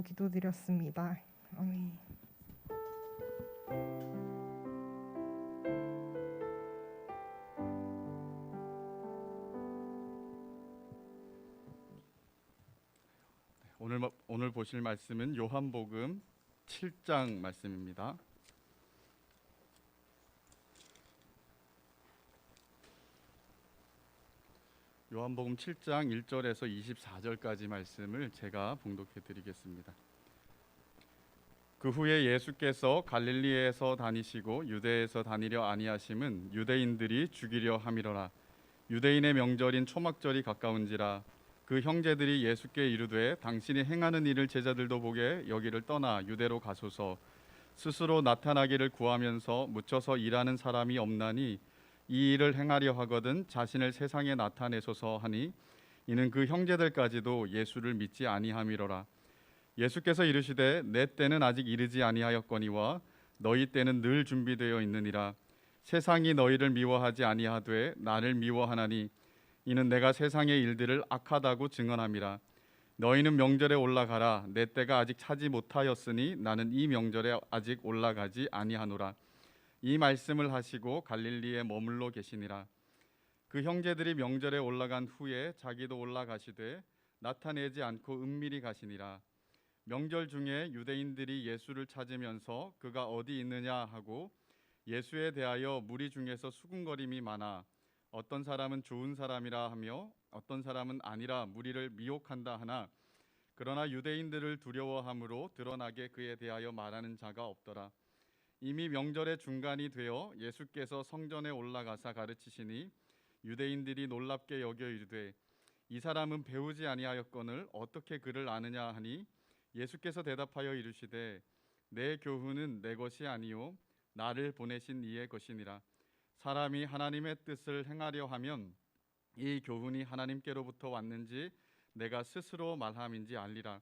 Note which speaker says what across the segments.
Speaker 1: 이름으로 기도드렸습니다. 아멘.
Speaker 2: 오늘 보실 말씀은 요한복음 7장 말씀입니다. 요한복음 7장 1절에서 24절까지 말씀을 제가 봉독해 드리겠습니다. 그 후에 예수께서 갈릴리에서 다니시고 유대에서 다니려 아니하심은 유대인들이 죽이려 함이로라. 유대인의 명절인 초막절이 가까운지라. 그 형제들이 예수께 이르되 당신이 행하는 일을 제자들도 보게 여기를 떠나 유대로 가소서. 스스로 나타나기를 구하면서 묻혀서 일하는 사람이 없나니 이 일을 행하려 하거든 자신을 세상에 나타내소서 하니, 이는 그 형제들까지도 예수를 믿지 아니함이로라. 예수께서 이르시되 내 때는 아직 이르지 아니하였거니와 너희 때는 늘 준비되어 있느니라. 세상이 너희를 미워하지 아니하되 나를 미워하나니 이는 내가 세상의 일들을 악하다고 증언함이라. 너희는 명절에 올라가라. 내 때가 아직 차지 못하였으니 나는 이 명절에 아직 올라가지 아니하노라. 이 말씀을 하시고 갈릴리에 머물러 계시니라. 그 형제들이 명절에 올라간 후에 자기도 올라가시되 나타내지 않고 은밀히 가시니라. 명절 중에 유대인들이 예수를 찾으면서 그가 어디 있느냐 하고 예수에 대하여 무리 중에서 수군거림이 많아 어떤 사람은 좋은 사람이라 하며 어떤 사람은 아니라 무리를 미혹한다 하나, 그러나 유대인들을 두려워함으로 드러나게 그에 대하여 말하는 자가 없더라. 이미 명절의 중간이 되어 예수께서 성전에 올라가사 가르치시니 유대인들이 놀랍게 여겨 이르되 이 사람은 배우지 아니하였거늘 어떻게 그를 아느냐 하니, 예수께서 대답하여 이르시되 내 교훈은 내 것이 아니요 나를 보내신 이의 것이니라. 사람이 하나님의 뜻을 행하려 하면 이 교훈이 하나님께로부터 왔는지 내가 스스로 말함인지 알리라.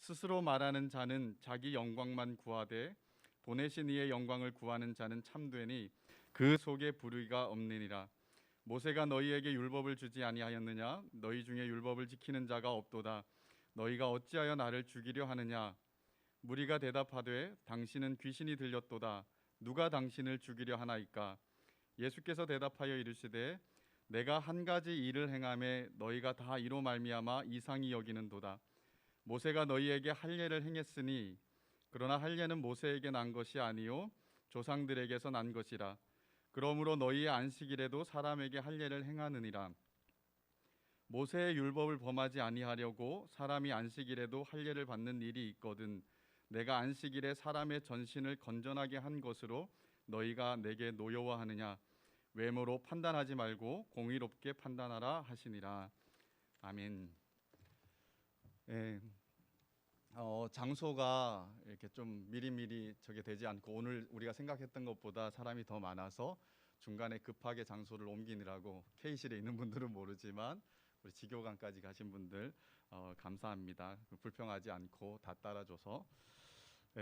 Speaker 2: 스스로 말하는 자는 자기 영광만 구하되 보내신 이의 영광을 구하는 자는 참되니 그 속에 불의가 없느니라. 모세가 너희에게 율법을 주지 아니하였느냐? 너희 중에 율법을 지키는 자가 없도다. 너희가 어찌하여 나를 죽이려 하느냐? 무리가 대답하되 당신은 귀신이 들렸도다. 누가 당신을 죽이려 하나이까? 예수께서 대답하여 이르시되 내가 한 가지 일을 행함에 너희가 다 이로 말미암아 이상히 여기는도다. 모세가 너희에게 할례를 행했으니 그러나 할례는 모세에게 난 것이 아니요 조상들에게서 난 것이라. 그러므로 너희의 안식일에도 사람에게 할례를 행하느니라. 모세의 율법을 범하지 아니하려고 사람이 안식일에도 할례를 받는 일이 있거든 내가 안식일에 사람의 전신을 건전하게 한 것으로 너희가 내게 노여워하느냐? 외모로 판단하지 말고 공의롭게 판단하라 하시니라. 아멘. 예. 장소가 이렇게 좀 미리미리 저게 되지 않고 오늘 우리가 생각했던 것보다 사람이 더 많아서 중간에 급하게 장소를 옮기느라고 K실에 있는 분들은 모르지만 우리 지교관까지 가신 분들 감사합니다. 불평하지 않고 다 따라줘서.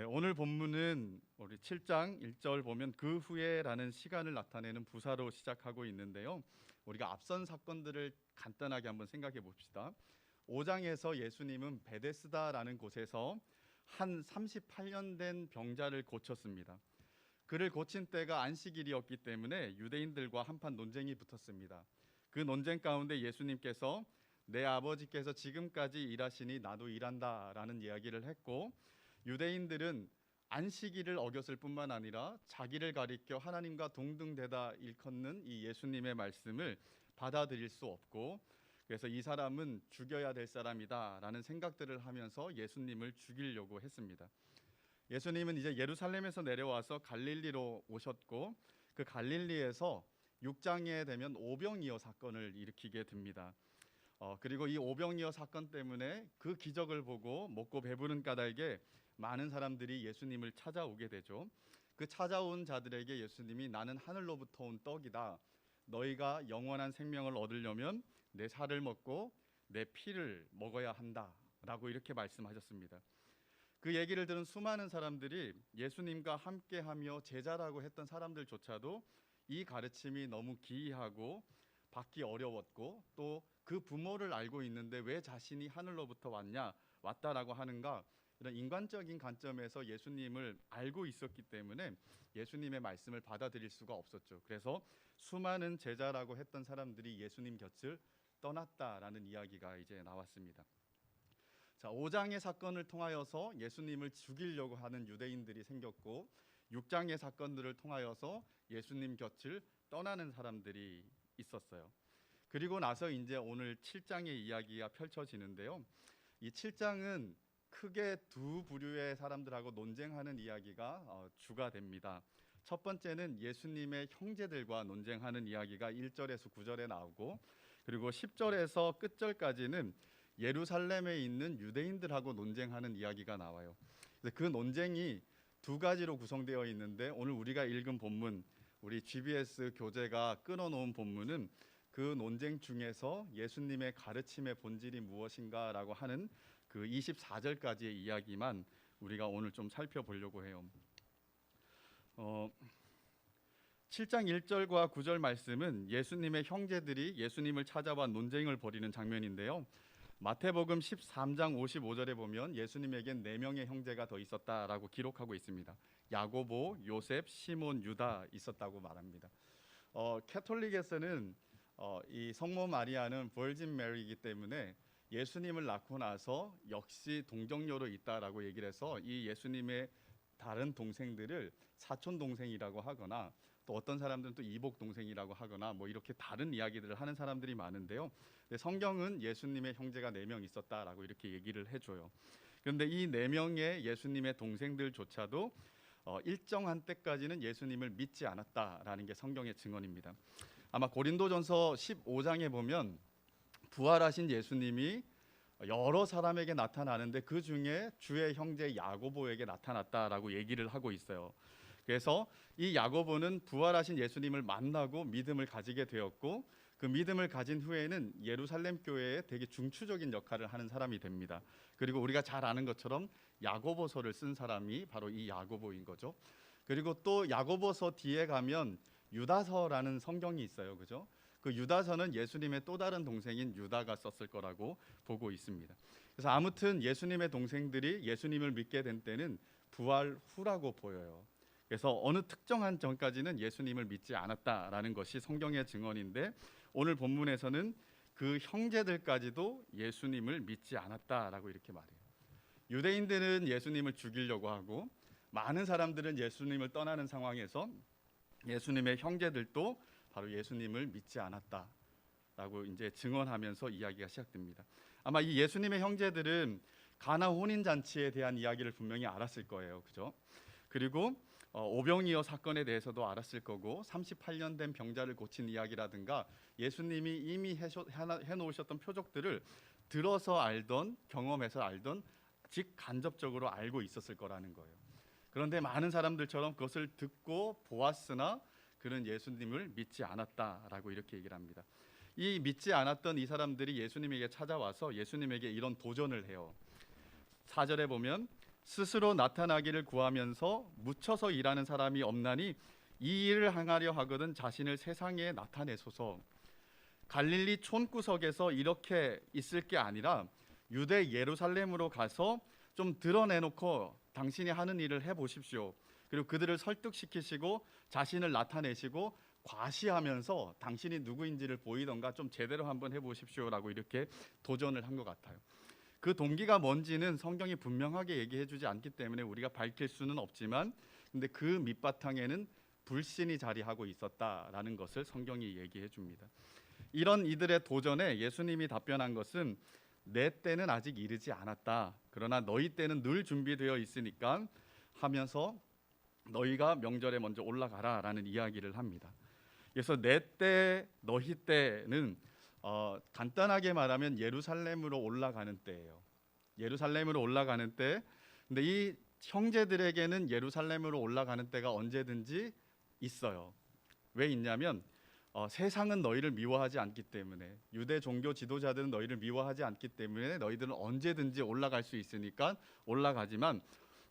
Speaker 2: 오늘 본문은 우리 7장 1절 보면 그 후에라는 시간을 나타내는 부사로 시작하고 있는데요. 우리가 앞선 사건들을 간단하게 한번 생각해 봅시다. 5장에서 예수님은 베데스다라는 곳에서 한 38년 된 병자를 고쳤습니다. 그를 고친 때가 안식일이었기 때문에 유대인들과 한판 논쟁이 붙었습니다. 그 논쟁 가운데 예수님께서 내 아버지께서 지금까지 일하시니 나도 일한다라는 이야기를 했고, 유대인들은 안식일을 어겼을 뿐만 아니라 자기를 가리켜 하나님과 동등되다 일컫는 이 예수님의 말씀을 받아들일 수 없고, 그래서 이 사람은 죽여야 될 사람이다 라는 생각들을 하면서 예수님을 죽이려고 했습니다. 예수님은 이제 예루살렘에서 내려와서 갈릴리로 오셨고, 그 갈릴리에서 6장에 되면 오병이어 사건을 일으키게 됩니다. 그리고 이 오병이어 사건 때문에 그 기적을 보고 먹고 배부른 까닭에 많은 사람들이 예수님을 찾아오게 되죠. 그 찾아온 자들에게 예수님이 나는 하늘로부터 온 떡이다. 너희가 영원한 생명을 얻으려면 내 살을 먹고 내 피를 먹어야 한다라고 이렇게 말씀하셨습니다. 그 얘기를 들은 수많은 사람들이 예수님과 함께하며 제자라고 했던 사람들조차도 이 가르침이 너무 기이하고 받기 어려웠고, 또 그 부모를 알고 있는데 왜 자신이 하늘로부터 왔다라고 하는가, 이런 인간적인 관점에서 예수님을 알고 있었기 때문에 예수님의 말씀을 받아들일 수가 없었죠. 그래서 수많은 제자라고 했던 사람들이 예수님 곁을 떠났다라는 이야기가 이제 나왔습니다. 자, 5장의 사건을 통하여서 예수님을 죽이려고 하는 유대인들이 생겼고 6장의 사건들을 통하여서 예수님 곁을 떠나는 사람들이 있었어요. 그리고 나서 이제 오늘 7장의 이야기가 펼쳐지는데요. 이 7장은 크게 두 부류의 사람들하고 논쟁하는 이야기가 주가 됩니다. 첫 번째는 예수님의 형제들과 논쟁하는 이야기가 1절에서 9절에 나오고, 그리고 10절에서 끝절까지는 예루살렘에 있는 유대인들하고 논쟁하는 이야기가 나와요. 그 논쟁이 두 가지로 구성되어 있는데, 오늘 우리가 읽은 본문, 우리 GBS 교재가 끊어놓은 본문은 그 논쟁 중에서 예수님의 가르침의 본질이 무엇인가라고 하는 그 24절까지의 이야기만 우리가 오늘 좀 살펴보려고 해요. 7장 1절과 9절 말씀은 예수님의 형제들이 예수님을 찾아와 논쟁을 벌이는 장면인데요. 마태복음 13장 55절에 보면 예수님에겐 4명의 형제가 더 있었다라고 기록하고 있습니다. 야고보, 요셉, 시몬, 유다 있었다고 말합니다. 캐톨릭에서는 이 성모 마리아는 버진 메리이기 때문에 예수님을 낳고 나서 역시 동정녀로 있다라고 얘기를 해서 이 예수님의 다른 동생들을 사촌 동생이라고 하거나, 또 어떤 사람들은 또 이복 동생이라고 하거나 뭐 이렇게 다른 이야기들을 하는 사람들이 많은데요. 성경은 예수님의 형제가 4명 있었다라고 이렇게 얘기를 해줘요. 그런데 이 4명의 예수님의 동생들조차도 일정한 때까지는 예수님을 믿지 않았다라는 게 성경의 증언입니다. 아마 고린도전서 15장에 보면 부활하신 예수님이 여러 사람에게 나타나는데 그 중에 주의 형제 야고보에게 나타났다라고 얘기를 하고 있어요. 그래서 이 야고보는 부활하신 예수님을 만나고 믿음을 가지게 되었고, 그 믿음을 가진 후에는 예루살렘 교회에 되게 중추적인 역할을 하는 사람이 됩니다. 그리고 우리가 잘 아는 것처럼 야고보서를 쓴 사람이 바로 이 야고보인 거죠. 그리고 또 야고보서 뒤에 가면 유다서라는 성경이 있어요. 그죠? 그 유다서는 예수님의 또 다른 동생인 유다가 썼을 거라고 보고 있습니다. 그래서 아무튼 예수님의 동생들이 예수님을 믿게 된 때는 부활 후라고 보여요. 그래서 어느 특정한 전까지는 예수님을 믿지 않았다라는 것이 성경의 증언인데, 오늘 본문에서는 그 형제들까지도 예수님을 믿지 않았다라고 이렇게 말해요. 유대인들은 예수님을 죽이려고 하고, 많은 사람들은 예수님을 떠나는 상황에서 예수님의 형제들도 바로 예수님을 믿지 않았다라고 이제 증언하면서 이야기가 시작됩니다. 아마 이 예수님의 형제들은 가나 혼인 잔치에 대한 이야기를 분명히 알았을 거예요, 그죠? 그리고 오병이어 사건에 대해서도 알았을 거고, 38년 된 병자를 고친 이야기라든가 예수님이 이미 해놓으셨던 표적들을 들어서 알던, 경험해서 알던, 직간접적으로 알고 있었을 거라는 거예요. 그런데 많은 사람들처럼 그것을 듣고 보았으나 그는 예수님을 믿지 않았다라고 이렇게 얘기를 합니다. 이 믿지 않았던 이 사람들이 예수님에게 찾아와서 예수님에게 이런 도전을 해요. 4절에 보면 스스로 나타나기를 구하면서 묻혀서 일하는 사람이 없나니 이 일을 행하려 하거든 자신을 세상에 나타내소서. 갈릴리 촌구석에서 이렇게 있을 게 아니라 유대 예루살렘으로 가서 좀 드러내놓고 당신이 하는 일을 해보십시오. 그리고 그들을 설득시키시고 자신을 나타내시고 과시하면서 당신이 누구인지를 보이던가 좀 제대로 한번 해보십시오라고 이렇게 도전을 한 것 같아요. 그 동기가 뭔지는 성경이 분명하게 얘기해주지 않기 때문에 우리가 밝힐 수는 없지만, 근데 그 밑바탕에는 불신이 자리하고 있었다라는 것을 성경이 얘기해 줍니다. 이런 이들의 도전에 예수님이 답변한 것은 내 때는 아직 이르지 않았다. 그러나 너희 때는 늘 준비되어 있으니까 하면서 너희가 명절에 먼저 올라가라라는 이야기를 합니다. 그래서 내 때, 너희 때는 간단하게 말하면 예루살렘으로 올라가는 때예요. 예루살렘으로 올라가는 때. 근데 이 형제들에게는 예루살렘으로 올라가는 때가 언제든지 있어요. 왜 있냐면 세상은 너희를 미워하지 않기 때문에, 유대 종교 지도자들은 너희를 미워하지 않기 때문에 너희들은 언제든지 올라갈 수 있으니까 올라가지만,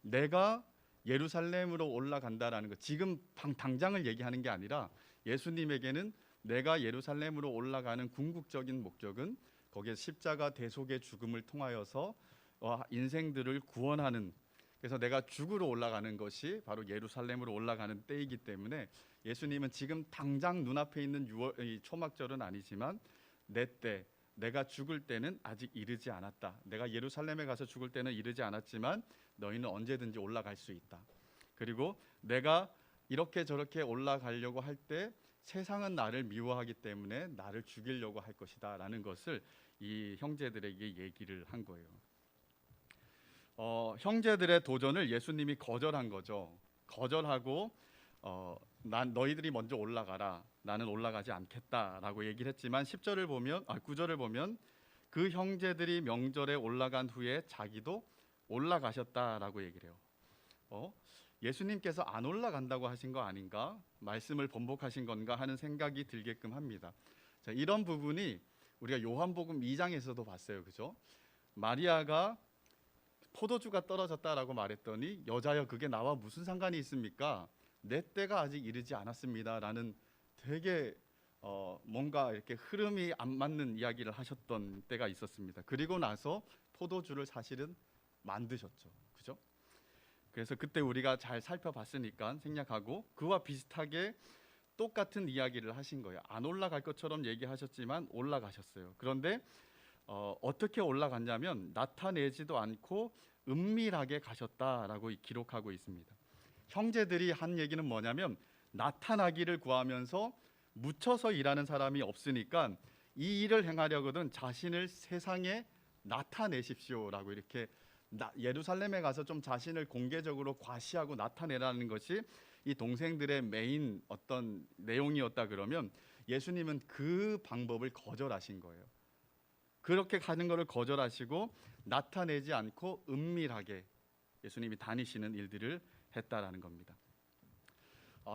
Speaker 2: 내가 예루살렘으로 올라간다라는 것, 지금 당장을 얘기하는 게 아니라 예수님에게는 내가 예루살렘으로 올라가는 궁극적인 목적은 거기에 십자가 대속의 죽음을 통하여서 인생들을 구원하는, 그래서 내가 죽으러 올라가는 것이 바로 예루살렘으로 올라가는 때이기 때문에 예수님은 지금 당장 눈앞에 있는 이 초막절은 아니지만 내 때, 내가 죽을 때는 아직 이르지 않았다. 내가 예루살렘에 가서 죽을 때는 이르지 않았지만 너희는 언제든지 올라갈 수 있다. 그리고 내가 이렇게 저렇게 올라가려고 할 때 세상은 나를 미워하기 때문에 나를 죽이려고 할 것이다 라는 것을 이 형제들에게 얘기를 한 거예요. 형제들의 도전을 예수님이 거절한 거죠. 거절하고 난 너희들이 먼저 올라가라, 나는 올라가지 않겠다라고 얘기를 했지만 9절을 보면 그 형제들이 명절에 올라간 후에 자기도 올라가셨다라고 얘기를 해요. 예수님께서 안 올라간다고 하신 거 아닌가? 말씀을 번복하신 건가 하는 생각이 들게끔 합니다. 자, 이런 부분이 우리가 요한복음 2장에서도 봤어요. 그죠? 마리아가 포도주가 떨어졌다라고 말했더니 여자여 그게 나와 무슨 상관이 있습니까? 내 때가 아직 이르지 않았습니다라는 되게 뭔가 이렇게 흐름이 안 맞는 이야기를 하셨던 때가 있었습니다. 그리고 나서 포도주를 사실은 만드셨죠. 그죠? 그래서 그때 우리가 잘 살펴봤으니까 생략하고 그와 비슷하게 똑같은 이야기를 하신 거예요. 안 올라갈 것처럼 얘기하셨지만 올라가셨어요. 그런데 어떻게 올라갔냐면 나타내지도 않고 은밀하게 가셨다라고 기록하고 있습니다. 형제들이 한 얘기는 뭐냐면 나타나기를 구하면서 묻혀서 일하는 사람이 없으니까 이 일을 행하려거든 자신을 세상에 나타내십시오라고 이렇게 예루살렘에 가서 좀 자신을 공개적으로 과시하고 나타내라는 것이 이 동생들의 메인 어떤 내용이었다. 그러면 예수님은 그 방법을 거절하신 거예요. 그렇게 가는 것을 거절하시고 나타내지 않고 은밀하게 예수님이 다니시는 일들을 했다라는 겁니다.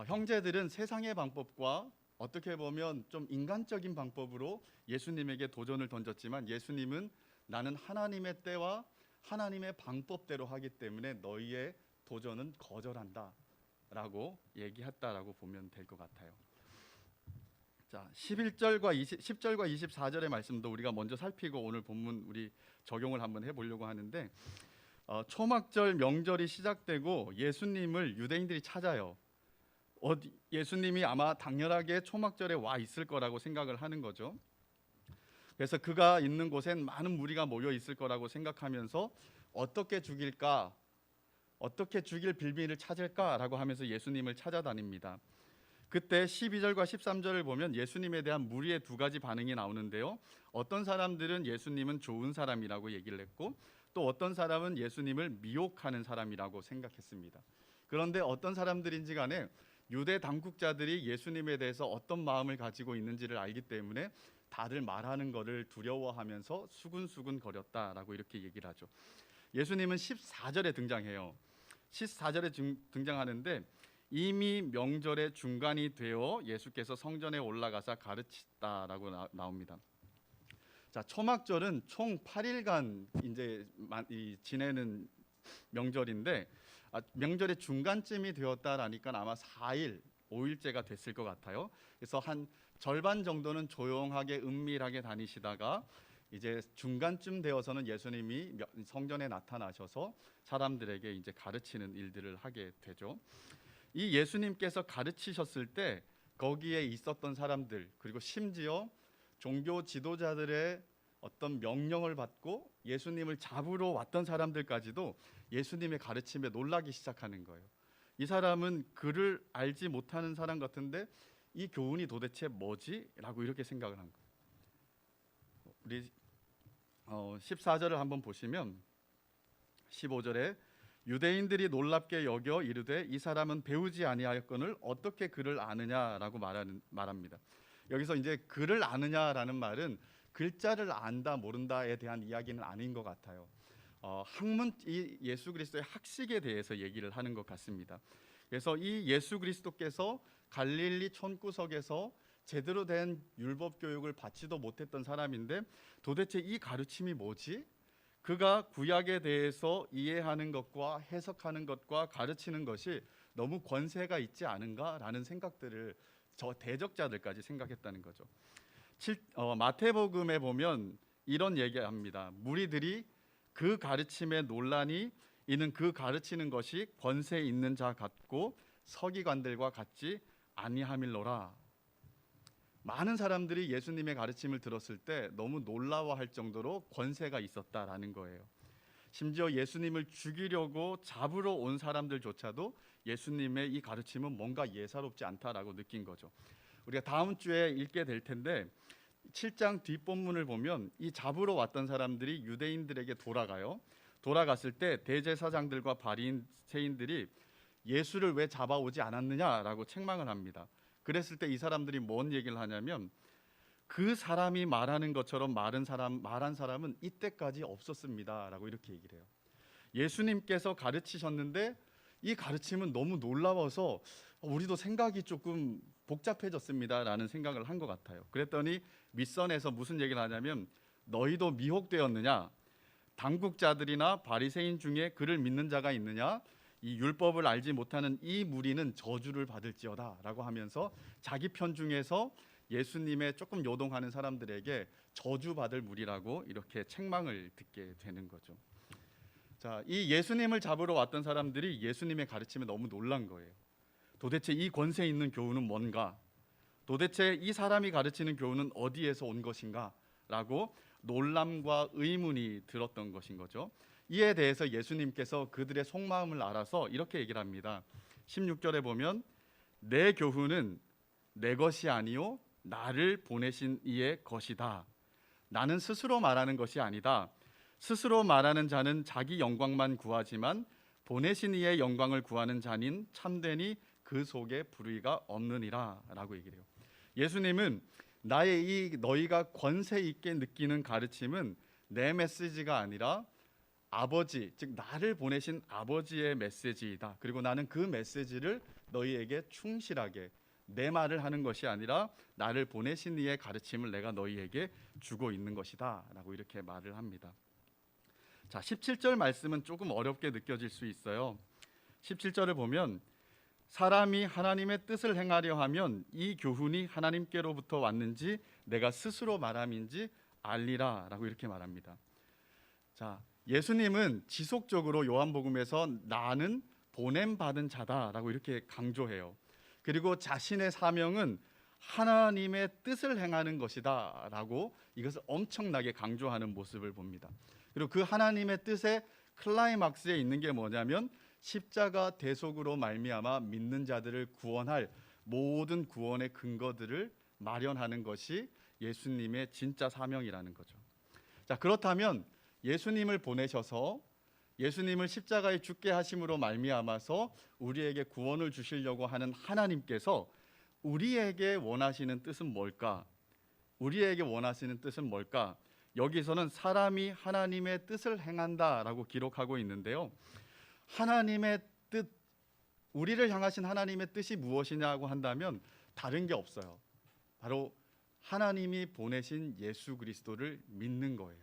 Speaker 2: 형제들은 세상의 방법과 어떻게 보면 좀 인간적인 방법으로 예수님에게 도전을 던졌지만 예수님은 나는 하나님의 때와 하나님의 방법대로 하기 때문에 너희의 도전은 거절한다 라고 얘기했다라고 보면 될 것 같아요. 자, 10절과 24절의 말씀도 우리가 먼저 살피고 오늘 본문 우리 적용을 한번 해보려고 하는데 초막절 명절이 시작되고 예수님을 유대인들이 찾아요. 예수님이 아마 당연하게 초막절에 와 있을 거라고 생각을 하는 거죠. 그래서 그가 있는 곳엔 많은 무리가 모여 있을 거라고 생각하면서 어떻게 죽일까, 어떻게 죽일 빌미를 찾을까라고 하면서 예수님을 찾아다닙니다. 그때 12절과 13절을 보면 예수님에 대한 무리의 두 가지 반응이 나오는데요. 어떤 사람들은 예수님은 좋은 사람이라고 얘기를 했고 또 어떤 사람은 예수님을 미혹하는 사람이라고 생각했습니다. 그런데 어떤 사람들인지 간에 유대 당국자들이 예수님에 대해서 어떤 마음을 가지고 있는지를 알기 때문에 다들 말하는 것을 두려워하면서 수근수근 거렸다라고 이렇게 얘기를 하죠. 예수님은 14절에 등장해요. 14절에 등장하는데 이미 명절의 중간이 되어 예수께서 성전에 올라가서 가르치다라고 나옵니다. 자, 초막절은 총 8일간 이제 지내는 명절인데 명절의 중간쯤이 되었다라니까 아마 4일, 5일째가 됐을 것 같아요. 그래서 한 절반 정도는 조용하게 은밀하게 다니시다가 이제 중간쯤 되어서는 예수님이 성전에 나타나셔서 사람들에게 이제 가르치는 일들을 하게 되죠. 이 예수님께서 가르치셨을 때 거기에 있었던 사람들 그리고 심지어 종교 지도자들의 어떤 명령을 받고 예수님을 잡으러 왔던 사람들까지도 예수님의 가르침에 놀라기 시작하는 거예요. 이 사람은 그를 알지 못하는 사람 같은데 이 교훈이 도대체 뭐지? 라고 이렇게 생각을 한 거예요. 우리 14절을 한번 보시면 15절에 유대인들이 놀랍게 여겨 이르되 이 사람은 배우지 아니하였거늘 어떻게 그를 아느냐라고 말합니다. 여기서 이제 그를 아느냐라는 말은 글자를 안다 모른다에 대한 이야기는 아닌 것 같아요. 이 예수 그리스도의 학식에 대해서 얘기를 하는 것 같습니다. 그래서 이 예수 그리스도께서 갈릴리 촌구석에서 제대로 된 율법 교육을 받지도 못했던 사람인데 도대체 이 가르침이 뭐지? 그가 구약에 대해서 이해하는 것과 해석하는 것과 가르치는 것이 너무 권세가 있지 않은가라는 생각들을 저 대적자들까지 생각했다는 거죠. 마태복음에 보면 이런 얘기합니다. 무리들이 그 가르침에 논란이 이는 그 가르치는 것이 권세 있는 자 같고 서기관들과 같지 아니함일로라. 많은 사람들이 예수님의 가르침을 들었을 때 너무 놀라워할 정도로 권세가 있었다라는 거예요. 심지어 예수님을 죽이려고 잡으러 온 사람들조차도 예수님의 이 가르침은 뭔가 예사롭지 않다라고 느낀 거죠. 우리가 다음 주에 읽게 될 텐데 7장 뒷본문을 보면 이 잡으러 왔던 사람들이 유대인들에게 돌아갔을 때 대제사장들과 바리새인들이 예수를 왜 잡아오지 않았느냐라고 책망을 합니다. 그랬을 때 이 사람들이 뭔 얘기를 하냐면 그 사람이 말하는 것처럼 말한 사람은 이때까지 없었습니다라고 이렇게 얘기를 해요. 예수님께서 가르치셨는데 이 가르침은 너무 놀라워서 우리도 생각이 조금 복잡해졌습니다라는 생각을 한 것 같아요. 그랬더니 밑선에서 무슨 얘기를 하냐면 너희도 미혹되었느냐? 당국자들이나 바리새인 중에 그를 믿는 자가 있느냐? 이 율법을 알지 못하는 이 무리는 저주를 받을지어다라고 하면서 자기 편 중에서 예수님의 조금 요동하는 사람들에게 저주받을 무리라고 이렇게 책망을 듣게 되는 거죠. 자, 이 예수님을 잡으러 왔던 사람들이 예수님의 가르침에 너무 놀란 거예요. 도대체 이 권세 있는 교훈은 뭔가? 도대체 이 사람이 가르치는 교훈은 어디에서 온 것인가? 라고 놀람과 의문이 들었던 것인 거죠. 이에 대해서 예수님께서 그들의 속마음을 알아서 이렇게 얘기를 합니다. 16절에 보면 내 교훈은 내 것이 아니요 나를 보내신 이의 것이다. 나는 스스로 말하는 것이 아니다. 스스로 말하는 자는 자기 영광만 구하지만 보내신 이의 영광을 구하는 자는 참되니 그 속에 불의가 없느니라 라고 얘기를 해요. 예수님은 나의 이 너희가 권세 있게 느끼는 가르침은 내 메시지가 아니라 아버지, 즉 나를 보내신 아버지의 메시지이다. 그리고 나는 그 메시지를 너희에게 충실하게 내 말을 하는 것이 아니라 나를 보내신 이의 가르침을 내가 너희에게 주고 있는 것이다 라고 이렇게 말을 합니다. 자, 17절 말씀은 조금 어렵게 느껴질 수 있어요. 17절을 보면 사람이 하나님의 뜻을 행하려 하면 이 교훈이 하나님께로부터 왔는지 내가 스스로 말함인지 알리라 라고 이렇게 말합니다. 자, 예수님은 지속적으로 요한복음에서 나는 보냄받은 자다라고 이렇게 강조해요. 그리고 자신의 사명은 하나님의 뜻을 행하는 것이다 라고 이것을 엄청나게 강조하는 모습을 봅니다. 그리고 그 하나님의 뜻의 클라이막스에 있는 게 뭐냐면 십자가 대속으로 말미암아 믿는 자들을 구원할 모든 구원의 근거들을 마련하는 것이 예수님의 진짜 사명이라는 거죠. 자, 그렇다면 예수님을 보내셔서 예수님을 십자가에 죽게 하심으로 말미암아서 우리에게 구원을 주시려고 하는 하나님께서 우리에게 원하시는 뜻은 뭘까? 우리에게 원하시는 뜻은 뭘까? 여기서는 사람이 하나님의 뜻을 행한다라고 기록하고 있는데요. 하나님의 뜻, 우리를 향하신 하나님의 뜻이 무엇이냐고 한다면 다른 게 없어요. 바로 하나님이 보내신 예수 그리스도를 믿는 거예요.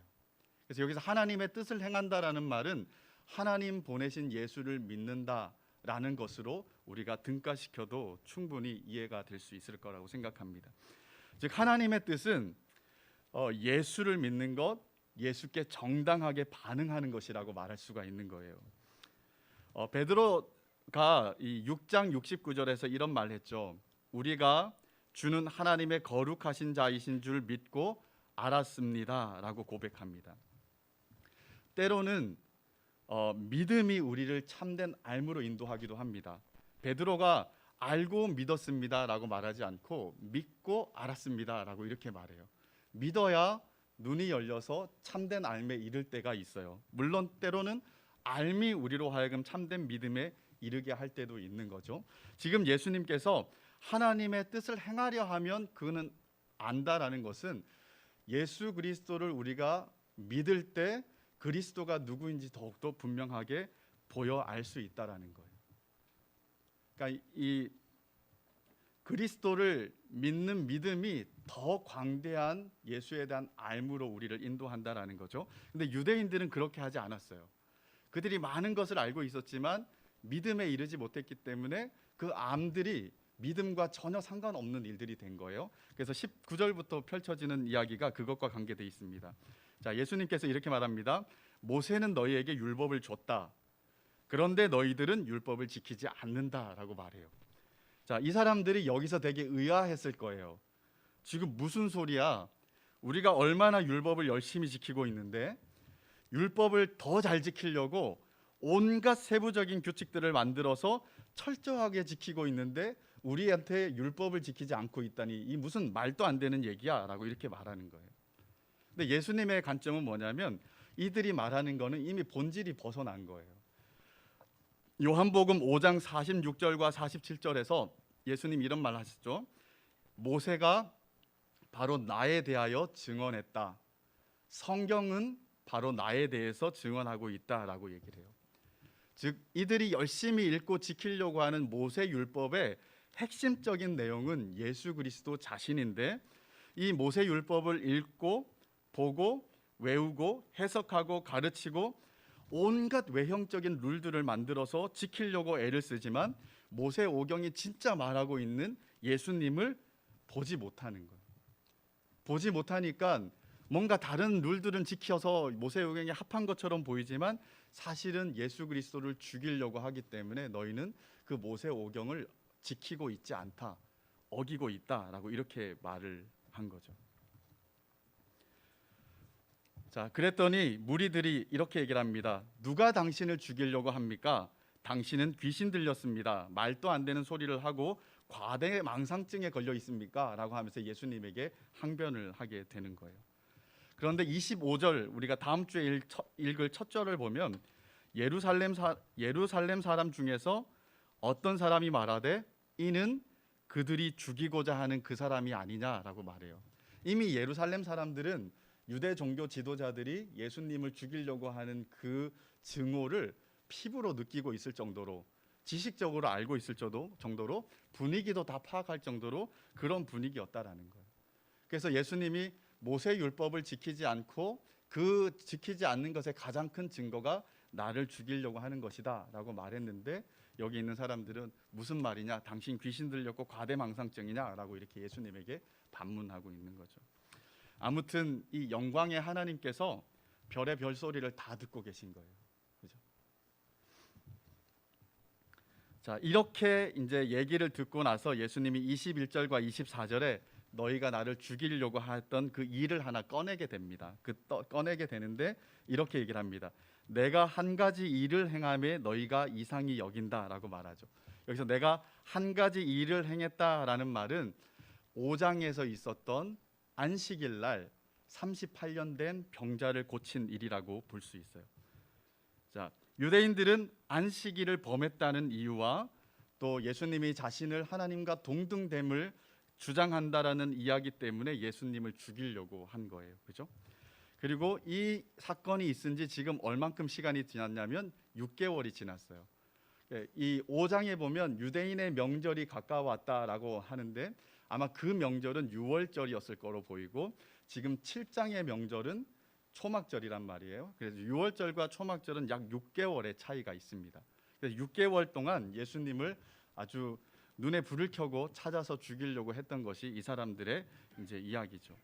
Speaker 2: 그래서 여기서 하나님의 뜻을 행한다라는 말은 하나님 보내신 예수를 믿는다라는 것으로 우리가 등가시켜도 충분히 이해가 될 수 있을 거라고 생각합니다. 즉 하나님의 뜻은 예수를 믿는 것, 예수께 정당하게 반응하는 것이라고 말할 수가 있는 거예요. 베드로가 이 6장 69절에서 이런 말을 했죠. 우리가 주는 하나님의 거룩하신 자이신 줄 믿고 알았습니다라고 고백합니다. 때로는 믿음이 우리를 참된 알므로 인도하기도 합니다. 베드로가 알고 믿었습니다라고 말하지 않고 믿고 알았습니다라고 이렇게 말해요. 믿어야 눈이 열려서 참된 알에 이를 때가 있어요. 물론 때로는 알미 우리로 하여금 참된 믿음에 이르게 할 때도 있는 거죠. 지금 예수님께서 하나님의 뜻을 행하려 하면 그는 안다라는 것은 예수 그리스도를 우리가 믿을 때 그리스도가 누구인지 더욱더 분명하게 보여 알 수 있다라는 거예요. 그러니까 이 그리스도를 믿는 믿음이 더 광대한 예수에 대한 알므로 우리를 인도한다라는 거죠. 근데 유대인들은 그렇게 하지 않았어요. 그들이 많은 것을 알고 있었지만 믿음에 이르지 못했기 때문에 그 암들이 믿음과 전혀 상관없는 일들이 된 거예요. 그래서 19절부터 펼쳐지는 이야기가 그것과 관계되어 있습니다. 자, 예수님께서 이렇게 말합니다. 모세는 너희에게 율법을 줬다. 그런데 너희들은 율법을 지키지 않는다라고 말해요. 자, 이 사람들이 여기서 되게 의아했을 거예요. 지금 무슨 소리야? 우리가 얼마나 율법을 열심히 지키고 있는데 율법을 더 잘 지키려고 온갖 세부적인 규칙들을 만들어서 철저하게 지키고 있는데 우리한테 율법을 지키지 않고 있다니 이 무슨 말도 안 되는 얘기야 라고 이렇게 말하는 거예요. 근데 예수님의 관점은 뭐냐면 이들이 말하는 거는 이미 본질이 벗어난 거예요. 요한복음 5장 46절과 47절에서 예수님 이런 말 하셨죠. 모세가 바로 나에 대하여 증언했다. 성경은 바로 나에 대해서 증언하고 있다라고 얘기를 해요. 즉 이들이 열심히 읽고 지키려고 하는 모세 율법의 핵심적인 내용은 예수 그리스도 자신인데 이 모세 율법을 읽고 보고 외우고 해석하고 가르치고 온갖 외형적인 룰들을 만들어서 지키려고 애를 쓰지만 모세 오경이 진짜 말하고 있는 예수님을 보지 못하는 거예요. 보지 못하니까 뭔가 다른 룰들은 지켜서 모세오경에 합한 것처럼 보이지만 사실은 예수 그리스도를 죽이려고 하기 때문에 너희는 그 모세오경을 지키고 있지 않다, 어기고 있다라고 이렇게 말을 한 거죠. 자, 그랬더니 무리들이 이렇게 얘기를 합니다. 누가 당신을 죽이려고 합니까? 당신은 귀신 들렸습니다. 말도 안 되는 소리를 하고 과대 망상증에 걸려 있습니까? 라고 하면서 예수님에게 항변을 하게 되는 거예요. 그런데 25절 우리가 다음 주에 읽을 첫 절을 보면 예루살렘 사람 중에서 어떤 사람이 말하되 이는 그들이 죽이고자 하는 그 사람이 아니냐라고 말해요. 이미 예루살렘 사람들은 유대 종교 지도자들이 예수님을 죽이려고 하는 그 증오를 피부로 느끼고 있을 정도로 지식적으로 알고 있을 정도로 분위기도 다 파악할 정도로 그런 분위기였다라는 거예요. 그래서 예수님이 모세 율법을 지키지 않고 그 지키지 않는 것의 가장 큰 증거가 나를 죽이려고 하는 것이다라고 말했는데 여기 있는 사람들은 무슨 말이냐? 당신 귀신 들렸고 과대망상증이냐라고 이렇게 예수님에게 반문하고 있는 거죠. 아무튼 이 영광의 하나님께서 별의 별소리를 다 듣고 계신 거예요. 그죠? 자, 이렇게 이제 얘기를 듣고 나서 예수님이 21절과 24절에 너희가 나를 죽이려고 했던 그 일을 하나 꺼내게 됩니다. 꺼내게 되는데 이렇게 얘기를 합니다. 내가 한 가지 일을 행함에 너희가 이상히 여긴다라고 말하죠. 여기서 내가 한 가지 일을 행했다라는 말은 5장에서 있었던 안식일 날 38년 된 병자를 고친 일이라고 볼 수 있어요. 자, 유대인들은 안식일을 범했다는 이유와 또 예수님이 자신을 하나님과 동등됨을 주장한다라는 이야기 때문에 예수님을 죽이려고 한 거예요. 그죠? 그리고 이 사건이 있은 지 지금 얼만큼 시간이 지났냐면 6개월이 지났어요. 이 5장에 보면 유대인의 명절이 가까웠다라고 하는데 아마 그 명절은 6월절이었을 거로 보이고 지금 7장의 명절은 초막절이란 말이에요. 그래서 6월절과 초막절은 약 6개월의 차이가 있습니다. 그래서 6개월 동안 예수님을 아주 눈에 불을 켜고 찾아서 죽이려고 했던 것이 이 사람들의 이제 이야기죠.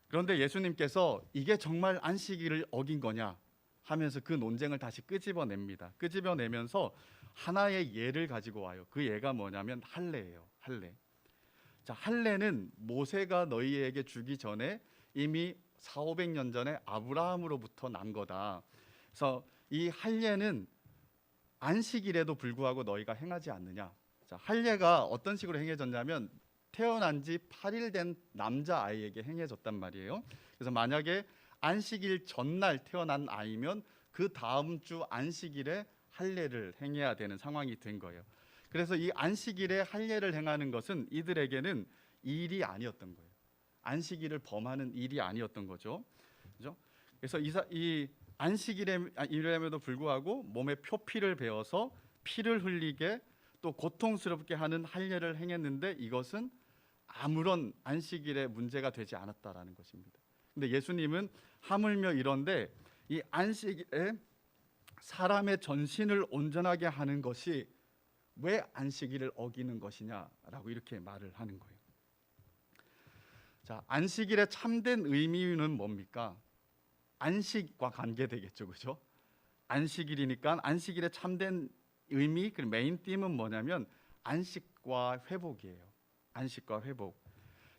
Speaker 2: 그런데 예수님께서 이게 정말 안식일을 어긴 거냐 하면서 그 논쟁을 다시 끄집어냅니다. 끄집어내면서 하나의 예를 가지고 와요. 그 예가 뭐냐면 할례예요. 할례. 자, 할례는 모세가 너희에게 주기 전에 이미 400~500년 전에 아브라함으로부터 난 거다. 그래서 이 할례는 안식일에도 불구하고 너희가 행하지 않느냐. 자, 할례가 어떤 식으로 행해졌냐면 태어난 지 8일 된 남자아이에게 행해졌단 말이에요. 그래서 만약에 안식일 전날 태어난 아이면 그 다음 주 안식일에 할례를 행해야 되는 상황이 된 거예요. 그래서 이 안식일에 할례를 행하는 것은 이들에게는 일이 아니었던 거예요. 안식일을 범하는 일이 아니었던 거죠. 그죠? 그래서 이 안식일임에도 불구하고 몸에 표피를 베어서 피를 흘리게 또 고통스럽게 하는 할례를 행했는데 이것은 아무런 안식일에 문제가 되지 않았다라는 것입니다. 근데 예수님은 하물며 이런데 이 안식일에 사람의 전신을 온전하게 하는 것이 왜 안식일을 어기는 것이냐라고 이렇게 말을 하는 거예요. 자, 안식일의 참된 의미는 뭡니까? 안식과 관계되겠죠, 그죠? 안식일이니까 안식일의 참된 의미, 그 메인 띠은 뭐냐면 안식과 회복이에요. 안식과 회복.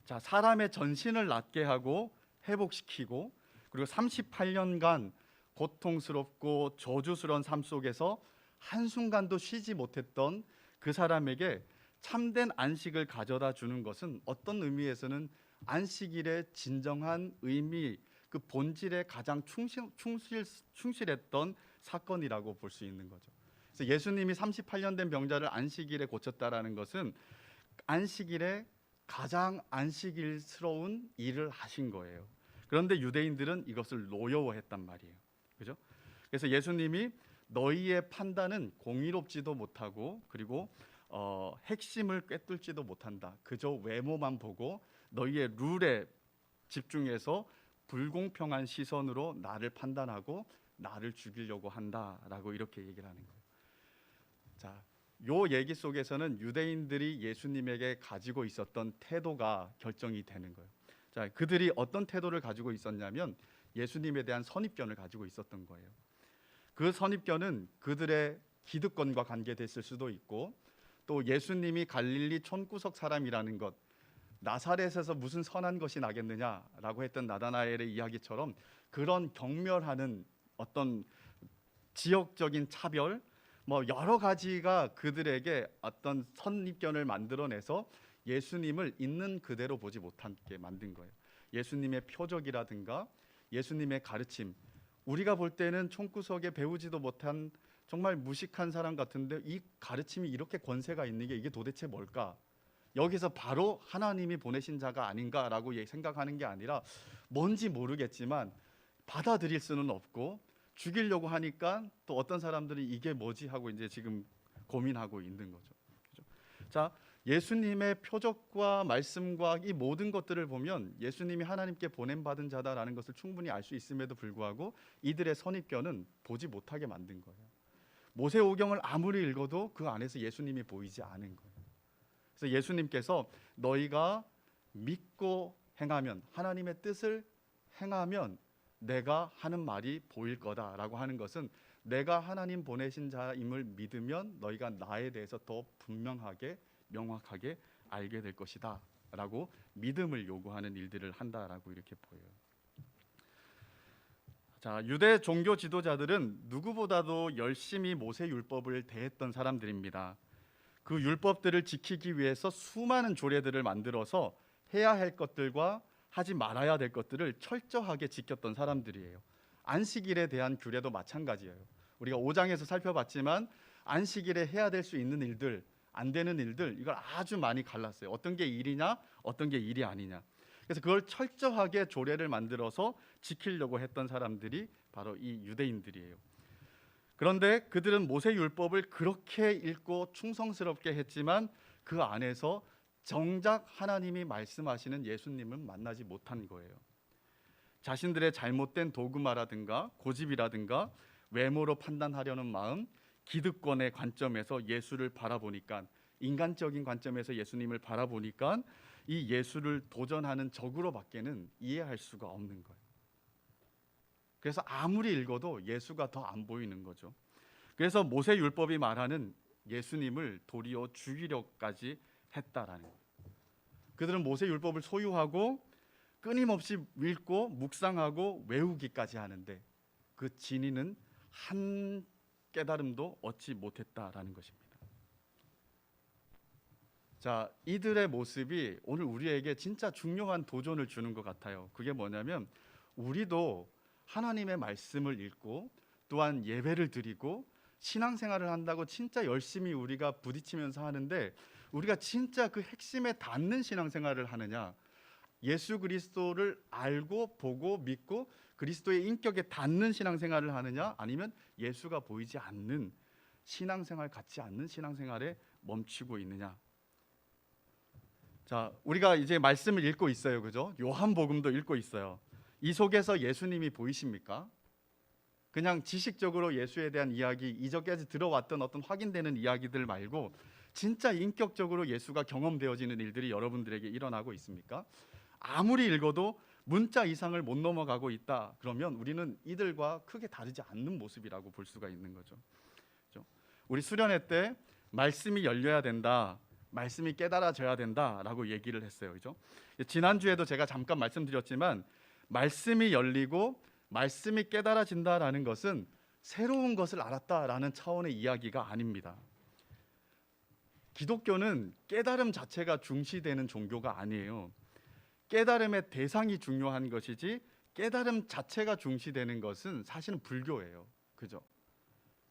Speaker 2: 자, 사람의 전신을 낫게 하고 회복시키고, 그리고 38년간 고통스럽고 저주스러운 삶 속에서 한순간도 쉬지 못했던 그 사람에게 참된 안식을 가져다 주는 것은 어떤 의미에서는 안식일의 진정한 의미, 그 본질에 가장 충실했던 사건이라고 볼 수 있는 거죠. 그래서 예수님이 38년 된 병자를 안식일에 고쳤다라는 것은 안식일에 가장 안식일스러운 일을 하신 거예요. 그런데 유대인들은 이것을 노여워했단 말이에요. 그죠? 그래서 예수님이 너희의 판단은 공의롭지도 못하고, 그리고 핵심을 꿰뚫지도 못한다. 그저 외모만 보고 너희의 룰에 집중해서 불공평한 시선으로 나를 판단하고 나를 죽이려고 한다라고 이렇게 얘기를 하는 거예요. 자, 요 얘기 속에서는 유대인들이 예수님에게 가지고 있었던 태도가 결정이 되는 거예요. 자, 그들이 어떤 태도를 가지고 있었냐면 예수님에 대한 선입견을 가지고 있었던 거예요. 그 선입견은 그들의 기득권과 관계됐을 수도 있고, 또 예수님이 갈릴리 촌구석 사람이라는 것, 나사렛에서 무슨 선한 것이 나겠느냐라고 했던 나다나엘의 이야기처럼 그런 경멸하는 어떤 지역적인 차별, 뭐 여러 가지가 그들에게 어떤 선입견을 만들어내서 예수님을 있는 그대로 보지 못하게 만든 거예요. 예수님의 표적이라든가 예수님의 가르침, 우리가 볼 때는 총구석에 배우지도 못한 정말 무식한 사람 같은데 이 가르침이 이렇게 권세가 있는 게 이게 도대체 뭘까? 여기서 바로 하나님이 보내신 자가 아닌가라고 생각하는 게 아니라 뭔지 모르겠지만 받아들일 수는 없고, 죽이려고 하니까 또 어떤 사람들이 이게 뭐지 하고 이제 지금 고민하고 있는 거죠. 그죠? 자, 예수님의 표적과 말씀과 이 모든 것들을 보면 예수님이 하나님께 보냄받은 자다라는 것을 충분히 알 수 있음에도 불구하고 이들의 선입견은 보지 못하게 만든 거예요. 모세오경을 아무리 읽어도 그 안에서 예수님이 보이지 않은 거예요. 그래서 예수님께서 너희가 믿고 행하면, 하나님의 뜻을 행하면 내가 하는 말이 보일 거다라고 하는 것은 내가 하나님 보내신 자임을 믿으면 너희가 나에 대해서 더 분명하게 명확하게 알게 될 것이다 라고 믿음을 요구하는 일들을 한다라고 이렇게 보여요. 자, 유대 종교 지도자들은 누구보다도 열심히 모세 율법을 대했던 사람들입니다. 그 율법들을 지키기 위해서 수많은 조례들을 만들어서 해야 할 것들과 하지 말아야 될 것들을 철저하게 지켰던 사람들이에요. 안식일에 대한 규례도 마찬가지예요. 우리가 5장에서 살펴봤지만 안식일에 해야 될 수 있는 일들, 안 되는 일들, 이걸 아주 많이 갈랐어요. 어떤 게 일이냐, 어떤 게 일이 아니냐. 그래서 그걸 철저하게 조례를 만들어서 지키려고 했던 사람들이 바로 이 유대인들이에요. 그런데 그들은 모세 율법을 그렇게 읽고 충성스럽게 했지만 그 안에서 정작 하나님이 말씀하시는 예수님은 만나지 못한 거예요. 자신들의 잘못된 도구마라든가 고집이라든가 외모로 판단하려는 마음, 기득권의 관점에서 예수를 바라보니까, 인간적인 관점에서 예수님을 바라보니까 이 예수를 도전하는 적으로밖에는 이해할 수가 없는 거예요. 그래서 아무리 읽어도 예수가 더 안 보이는 거죠. 그래서 모세 율법이 말하는 예수님을 도리어 죽이려까지 했다라는 거예요. 그들은 모세 율법을 소유하고 끊임없이 읽고 묵상하고 외우기까지 하는데 그 진위는 한 깨달음도 얻지 못했다라는 것입니다. 자, 이들의 모습이 오늘 우리에게 진짜 중요한 도전을 주는 것 같아요. 그게 뭐냐면 우리도 하나님의 말씀을 읽고 또한 예배를 드리고 신앙생활을 한다고 진짜 열심히 우리가 부딪히면서 하는데 우리가 진짜 그 핵심에 닿는 신앙생활을 하느냐, 예수 그리스도를 알고 보고 믿고 그리스도의 인격에 닿는 신앙생활을 하느냐, 아니면 예수가 보이지 않는 신앙생활 같지 않는 신앙생활에 멈추고 있느냐. 자, 우리가 이제 말씀을 읽고 있어요, 그죠? 요한복음도 읽고 있어요. 이 속에서 예수님이 보이십니까? 그냥 지식적으로 예수에 대한 이야기, 이전까지 들어왔던 어떤 확인되는 이야기들 말고 진짜 인격적으로 예수가 경험되어지는 일들이 여러분들에게 일어나고 있습니까? 아무리 읽어도 문자 이상을 못 넘어가고 있다. 그러면 우리는 이들과 크게 다르지 않는 모습이라고 볼 수가 있는 거죠. 그렇죠? 우리 수련회 때 말씀이 열려야 된다. 말씀이 깨달아져야 된다라고 얘기를 했어요. 그죠? 지난주에도 제가 잠깐 말씀드렸지만 말씀이 열리고 말씀이 깨달아진다라는 것은 새로운 것을 알았다라는 차원의 이야기가 아닙니다. 기독교는 깨달음 자체가 중시되는 종교가 아니에요. 깨달음의 대상이 중요한 것이지 깨달음 자체가 중시되는 것은 사실은 불교예요. 그죠?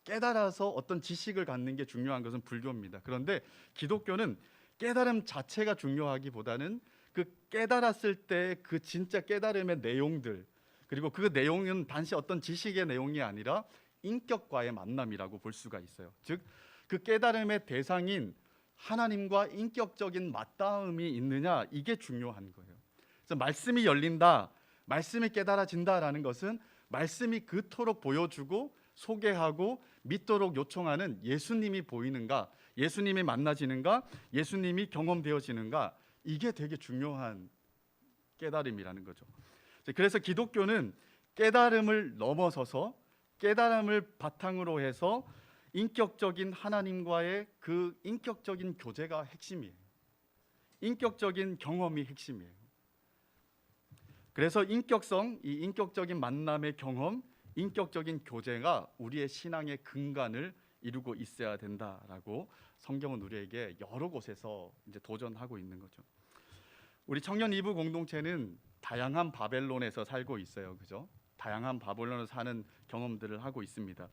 Speaker 2: 깨달아서 어떤 지식을 갖는 게 중요한 것은 불교입니다. 그런데 기독교는 깨달음 자체가 중요하기보다는 그 깨달았을 때 그 진짜 깨달음의 내용들, 그리고 그 내용은 단지 어떤 지식의 내용이 아니라 인격과의 만남이라고 볼 수가 있어요. 즉, 그 깨달음의 대상인 하나님과 인격적인 맞닿음이 있느냐, 이게 중요한 거예요. 그래서 말씀이 열린다, 말씀이 깨달아진다라는 것은 말씀이 그토록 보여주고 소개하고 믿도록 요청하는 예수님이 보이는가, 예수님이 만나지는가, 예수님이 경험되어지는가, 이게 되게 중요한 깨달음이라는 거죠. 그래서 기독교는 깨달음을 넘어서서 깨달음을 바탕으로 해서 인격적인 하나님과의 그 인격적인 교제가 핵심이에요. 인격적인 경험이 핵심이에요. 그래서 인격성, 이 인격적인 만남의 경험, 인격적인 교제가 우리의 신앙의 근간을 이루고 있어야 된다라고 성경은 우리에게 여러 곳에서 이제 도전하고 있는 거죠. 우리 청년 이부 공동체는 다양한 바벨론에서 살고 있어요. 그죠? 다양한 바벨론에서 사는 경험들을 하고 있습니다.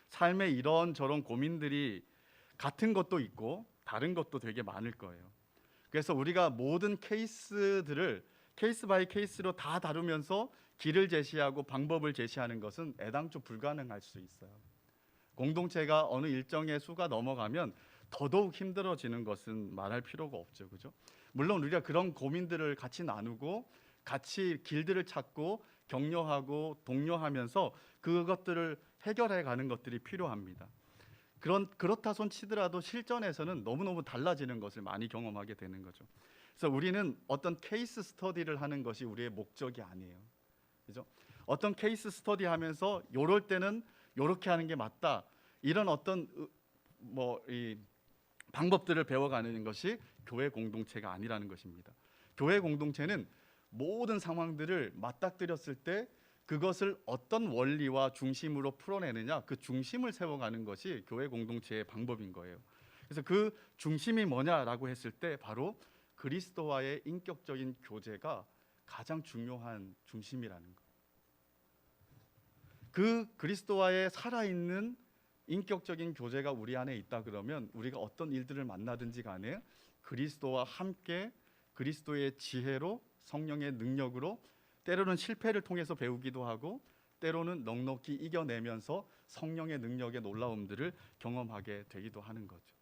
Speaker 2: 삶에 이런저런 고민들이 같은 것도 있고 다른 것도 되게 많을 거예요. 그래서 우리가 모든 케이스들을 케이스 바이 케이스로 다 다루면서 길을 제시하고 방법을 제시하는 것은 애당초 불가능할 수 있어요. 공동체가 어느 일정의 수가 넘어가면 더더욱 힘들어지는 것은 말할 필요가 없죠. 그죠? 물론 우리가 그런 고민들을 같이 나누고 같이 길들을 찾고 격려하고 독려하면서 그것들을 해결해 가는 것들이 필요합니다. 그렇다 손 치더라도 실전에서는 너무너무 달라지는 것을 많이 경험하게 되는 거죠. 그래서 우리는 어떤 케이스 스터디를 하는 것이 우리의 목적이 아니에요. 그죠? 어떤 케이스 스터디 하면서 요럴 때는 요렇게 하는 게 맞다. 이런 어떤 이 방법들을 배워가는 것이 교회 공동체가 아니라는 것입니다. 교회 공동체는 모든 상황들을 맞닥뜨렸을 때 그것을 어떤 원리와 중심으로 풀어내느냐, 그 중심을 세워가는 것이 교회 공동체의 방법인 거예요. 그래서 그 중심이 뭐냐라고 했을 때 바로 그리스도와의 인격적인 교제가 가장 중요한 중심이라는 거예요. 그 그리스도와의 살아있는 인격적인 교제가 우리 안에 있다 그러면 우리가 어떤 일들을 만나든지 간에 그리스도와 함께 그리스도의 지혜로 성령의 능력으로 때로는 실패를 통해서 배우기도 하고 때로는 넉넉히 이겨내면서 성령의 능력의 놀라움들을 경험하게 되기도 하는 거죠.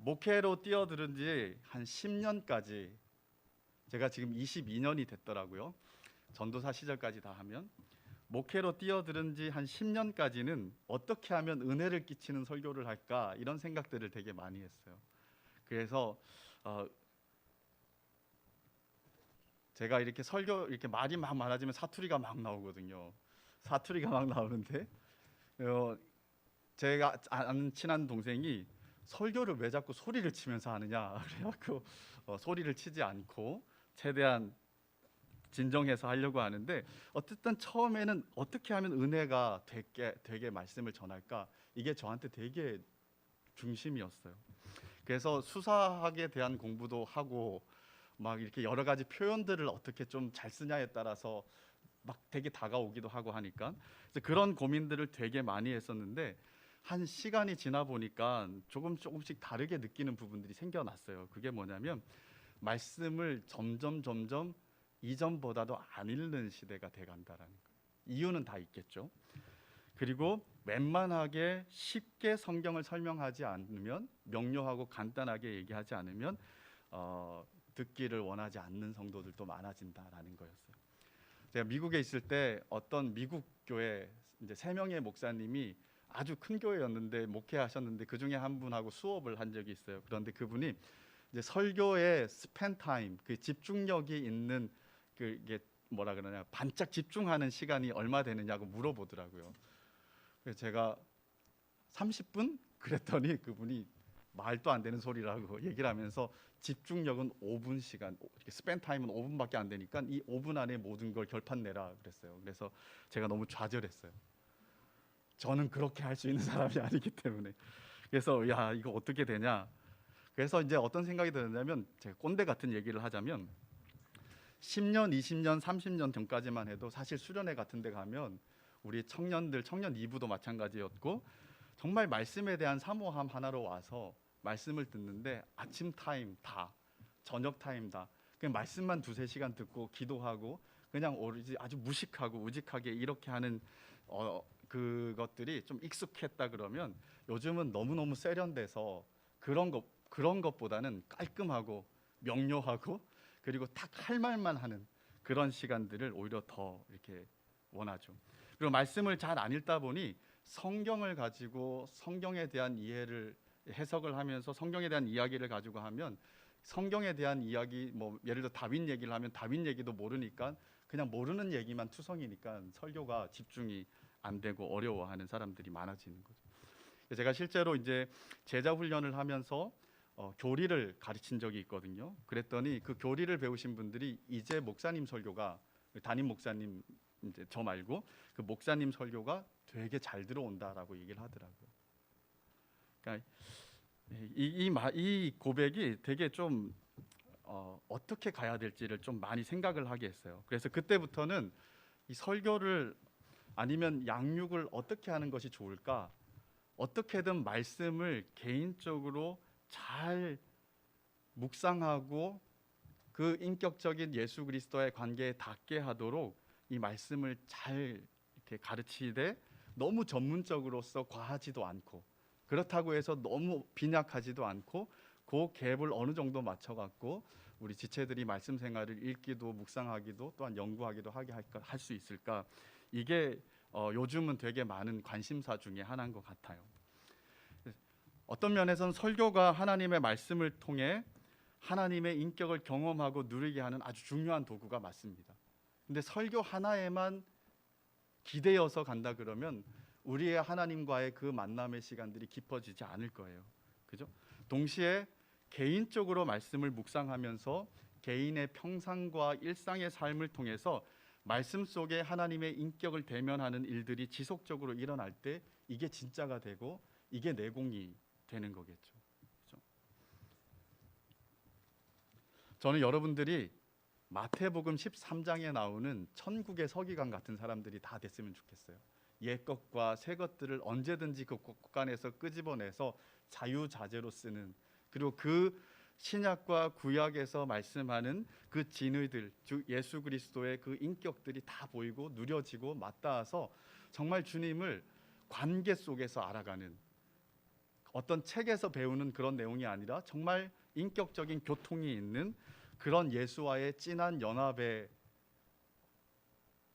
Speaker 2: 목회로 뛰어들은 지 한 10년까지 제가 지금 22년이 됐더라고요. 전도사 시절까지 다 하면 목회로 뛰어들은 지 한 10년까지는 어떻게 하면 은혜를 끼치는 설교를 할까 이런 생각들을 되게 많이 했어요. 그래서 제가 이렇게 설교 이렇게 말이 막 많아지면 사투리가 막 나오거든요. 사투리가 막 나오는데 제가 아는 친한 동생이 설교를 왜 자꾸 소리를 치면서 하느냐 그래갖고 소리를 치지 않고 최대한 진정해서 하려고 하는데 어쨌든 처음에는 어떻게 하면 은혜가 되게 말씀을 전할까 이게 저한테 되게 중심이었어요. 그래서 수사학에 대한 공부도 하고 막 이렇게 여러 가지 표현들을 어떻게 좀 잘 쓰냐에 따라서 막 되게 다가오기도 하고 하니까 그래서 그런 고민들을 되게 많이 했었는데 한 시간이 지나 보니까 조금씩 다르게 느끼는 부분들이 생겨났어요. 그게 뭐냐면 말씀을 점점 이전보다도 안 읽는 시대가 돼간다라는 거예요. 이유는 다 있겠죠. 그리고 웬만하게 쉽게 성경을 설명하지 않으면 명료하고 간단하게 얘기하지 않으면 듣기를 원하지 않는 성도들도 많아진다라는 거였어요. 제가 미국에 있을 때 어떤 미국 교회 이제 3명의 목사님이 아주 큰 교회였는데 목회하셨는데 그 중에 한 분하고 수업을 한 적이 있어요. 그런데 그분이 이제 설교의 스펜 타임, 그 집중력이 있는 그게 뭐라 그러냐, 반짝 집중하는 시간이 얼마 되느냐고 물어보더라고요. 그래서 제가 30분 그랬더니 그분이 말도 안 되는 소리라고 얘기를 하면서 집중력은 5분 시간, 스펜 타임은 5분밖에 안 되니까 이 5분 안에 모든 걸 결판내라 그랬어요. 그래서 제가 너무 좌절했어요. 저는 그렇게 할 수 있는 사람이 아니기 때문에. 그래서 야, 이거 어떻게 되냐. 그래서 이제 어떤 생각이 드냐면, 제가 꼰대 같은 얘기를 하자면 10년, 20년, 30년 전까지만 해도 사실 수련회 같은 데 가면 우리 청년들, 청년 2부도 마찬가지였고, 정말 말씀에 대한 사모함 하나로 와서 말씀을 듣는데 아침 타임 다, 저녁 타임 다, 그냥 말씀만 2-3시간 듣고 기도하고 그냥 오로지 아주 무식하고 우직하게 이렇게 하는 그것들이 좀 익숙했다 그러면, 요즘은 너무너무 세련돼서 그런 것보다는 깔끔하고 명료하고 그리고 딱 할 말만 하는 그런 시간들을 오히려 더 이렇게 원하죠. 그리고 말씀을 잘 안 읽다 보니 성경을 가지고 성경에 대한 이해를 해석을 하면서 성경에 대한 이야기를 가지고 하면, 성경에 대한 이야기, 뭐 예를 들어 다윈 얘기를 하면 다윈 얘기도 모르니까 그냥 모르는 얘기만 투성이니까 설교가 집중이 안 되고 어려워하는 사람들이 많아지는 거죠. 제가 실제로 이제 제자 훈련을 하면서 교리를 가르친 적이 있거든요. 그랬더니 그 교리를 배우신 분들이 이제 목사님 설교가, 담임 목사님 이제 저 말고 그 목사님 설교가 되게 잘 들어온다라고 얘기를 하더라고요. 그러니까 이 고백이 되게 좀 어떻게 가야 될지를 좀 많이 생각을 하게 했어요. 그래서 그때부터는 이 설교를 아니면 양육을 어떻게 하는 것이 좋을까? 어떻게든 말씀을 개인적으로 잘 묵상하고 그 인격적인 예수 그리스도의 관계에 닿게 하도록 이 말씀을 잘 이렇게 가르치되, 너무 전문적으로서 과하지도 않고 그렇다고 해서 너무 빈약하지도 않고 그 갭을 어느 정도 맞춰갖고 우리 지체들이 말씀 생활을 읽기도 묵상하기도 또한 연구하기도 하게 할 수 있을까? 이게 요즘은 되게 많은 관심사 중에 하나인 것 같아요. 어떤 면에서는 설교가 하나님의 말씀을 통해 하나님의 인격을 경험하고 누리게 하는 아주 중요한 도구가 맞습니다. 근데 설교 하나에만 기대어서 간다 그러면 우리의 하나님과의 그 만남의 시간들이 깊어지지 않을 거예요. 그죠? 동시에 개인적으로 말씀을 묵상하면서 개인의 평상과 일상의 삶을 통해서 말씀 속에 하나님의 인격을 대면하는 일들이 지속적으로 일어날 때 이게 진짜가 되고 이게 내공이 되는 거겠죠. 그렇죠? 저는 여러분들이 마태복음 13장에 나오는 천국의 서기관 같은 사람들이 다 됐으면 좋겠어요. 옛 것과 새 것들을 언제든지 그 곳간에서 끄집어내서 자유자재로 쓰는, 그리고 그 신약과 구약에서 말씀하는 그 진의들, 즉 예수 그리스도의 그 인격들이 다 보이고 누려지고 맞닿아서 정말 주님을 관계 속에서 알아가는, 어떤 책에서 배우는 그런 내용이 아니라 정말 인격적인 교통이 있는 그런 예수와의 진한 연합의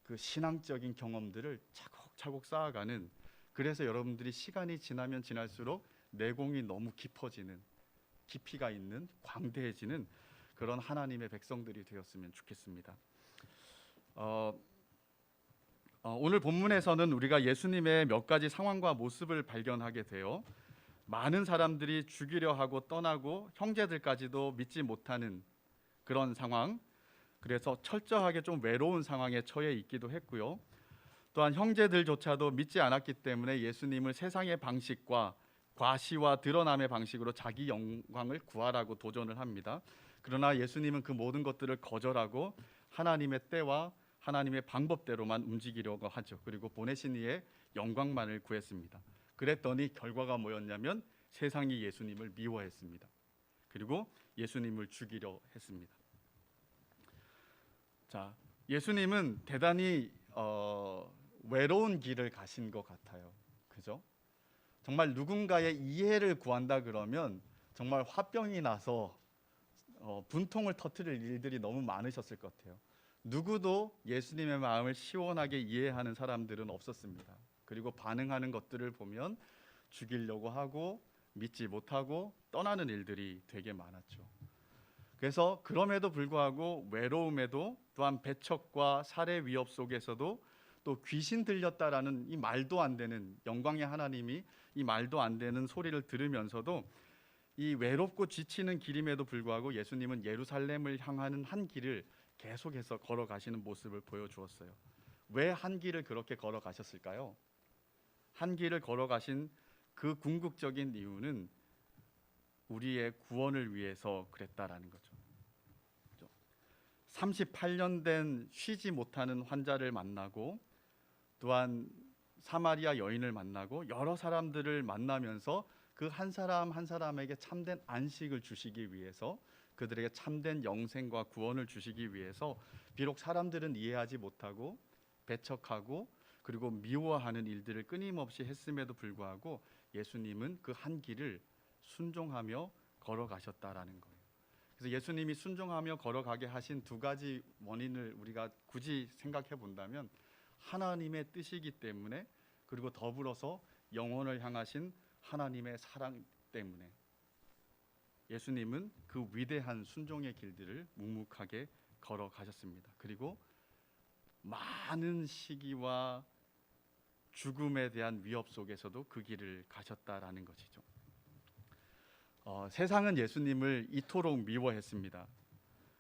Speaker 2: 그 신앙적인 경험들을 차곡차곡 쌓아가는, 그래서 여러분들이 시간이 지나면 지날수록 내공이 너무 깊어지는, 깊이가 있는, 광대해지는 그런 하나님의 백성들이 되었으면 좋겠습니다. 오늘 본문에서는 우리가 예수님의 몇 가지 상황과 모습을 발견하게 돼요. 많은 사람들이 죽이려 하고 떠나고 형제들까지도 믿지 못하는 그런 상황, 그래서 철저하게 좀 외로운 상황에 처해 있기도 했고요. 또한 형제들조차도 믿지 않았기 때문에 예수님을 세상의 방식과 과시와 드러남의 방식으로 자기 영광을 구하라고 도전을 합니다. 그러나 예수님은 그 모든 것들을 거절하고 하나님의 때와 하나님의 방법대로만 움직이려고 하죠. 그리고 보내신 이의 영광만을 구했습니다. 그랬더니 결과가 뭐였냐면 세상이 예수님을 미워했습니다. 그리고 예수님을 죽이려 했습니다. 자, 예수님은 대단히 외로운 길을 가신 것 같아요. 그죠? 정말 누군가의 이해를 구한다 그러면 정말 화병이 나서 분통을 터뜨릴 일들이 너무 많으셨을 것 같아요. 누구도 예수님의 마음을 시원하게 이해하는 사람들은 없었습니다. 그리고 반응하는 것들을 보면 죽이려고 하고 믿지 못하고 떠나는 일들이 되게 많았죠. 그래서 그럼에도 불구하고 외로움에도 또한 배척과 살해 위협 속에서도 또 귀신 들렸다라는 이 말도 안 되는 영광의 하나님이 이 말도 안 되는 소리를 들으면서도 이 외롭고 지치는 길임에도 불구하고 예수님은 예루살렘을 향하는 한 길을 계속해서 걸어가시는 모습을 보여주었어요. 왜 한 길을 그렇게 걸어가셨을까요? 한 길을 걸어가신 그 궁극적인 이유는 우리의 구원을 위해서 그랬다라는 거죠. 38년 된 쉬지 못하는 환자를 만나고 또한 사마리아 여인을 만나고 여러 사람들을 만나면서 그 한 사람 한 사람에게 참된 안식을 주시기 위해서 그들에게 참된 영생과 구원을 주시기 위해서 비록 사람들은 이해하지 못하고 배척하고 그리고 미워하는 일들을 끊임없이 했음에도 불구하고 예수님은 그 한 길을 순종하며 걸어가셨다라는 거예요. 그래서 예수님이 순종하며 걸어가게 하신 두 가지 원인을 우리가 굳이 생각해 본다면 하나님의 뜻이기 때문에 그리고 더불어서 영혼을 향하신 하나님의 사랑 때문에 예수님은 그 위대한 순종의 길들을 묵묵하게 걸어가셨습니다. 그리고 많은 시기와 죽음에 대한 위협 속에서도 그 길을 가셨다라는 것이죠. 세상은 예수님을 이토록 미워했습니다.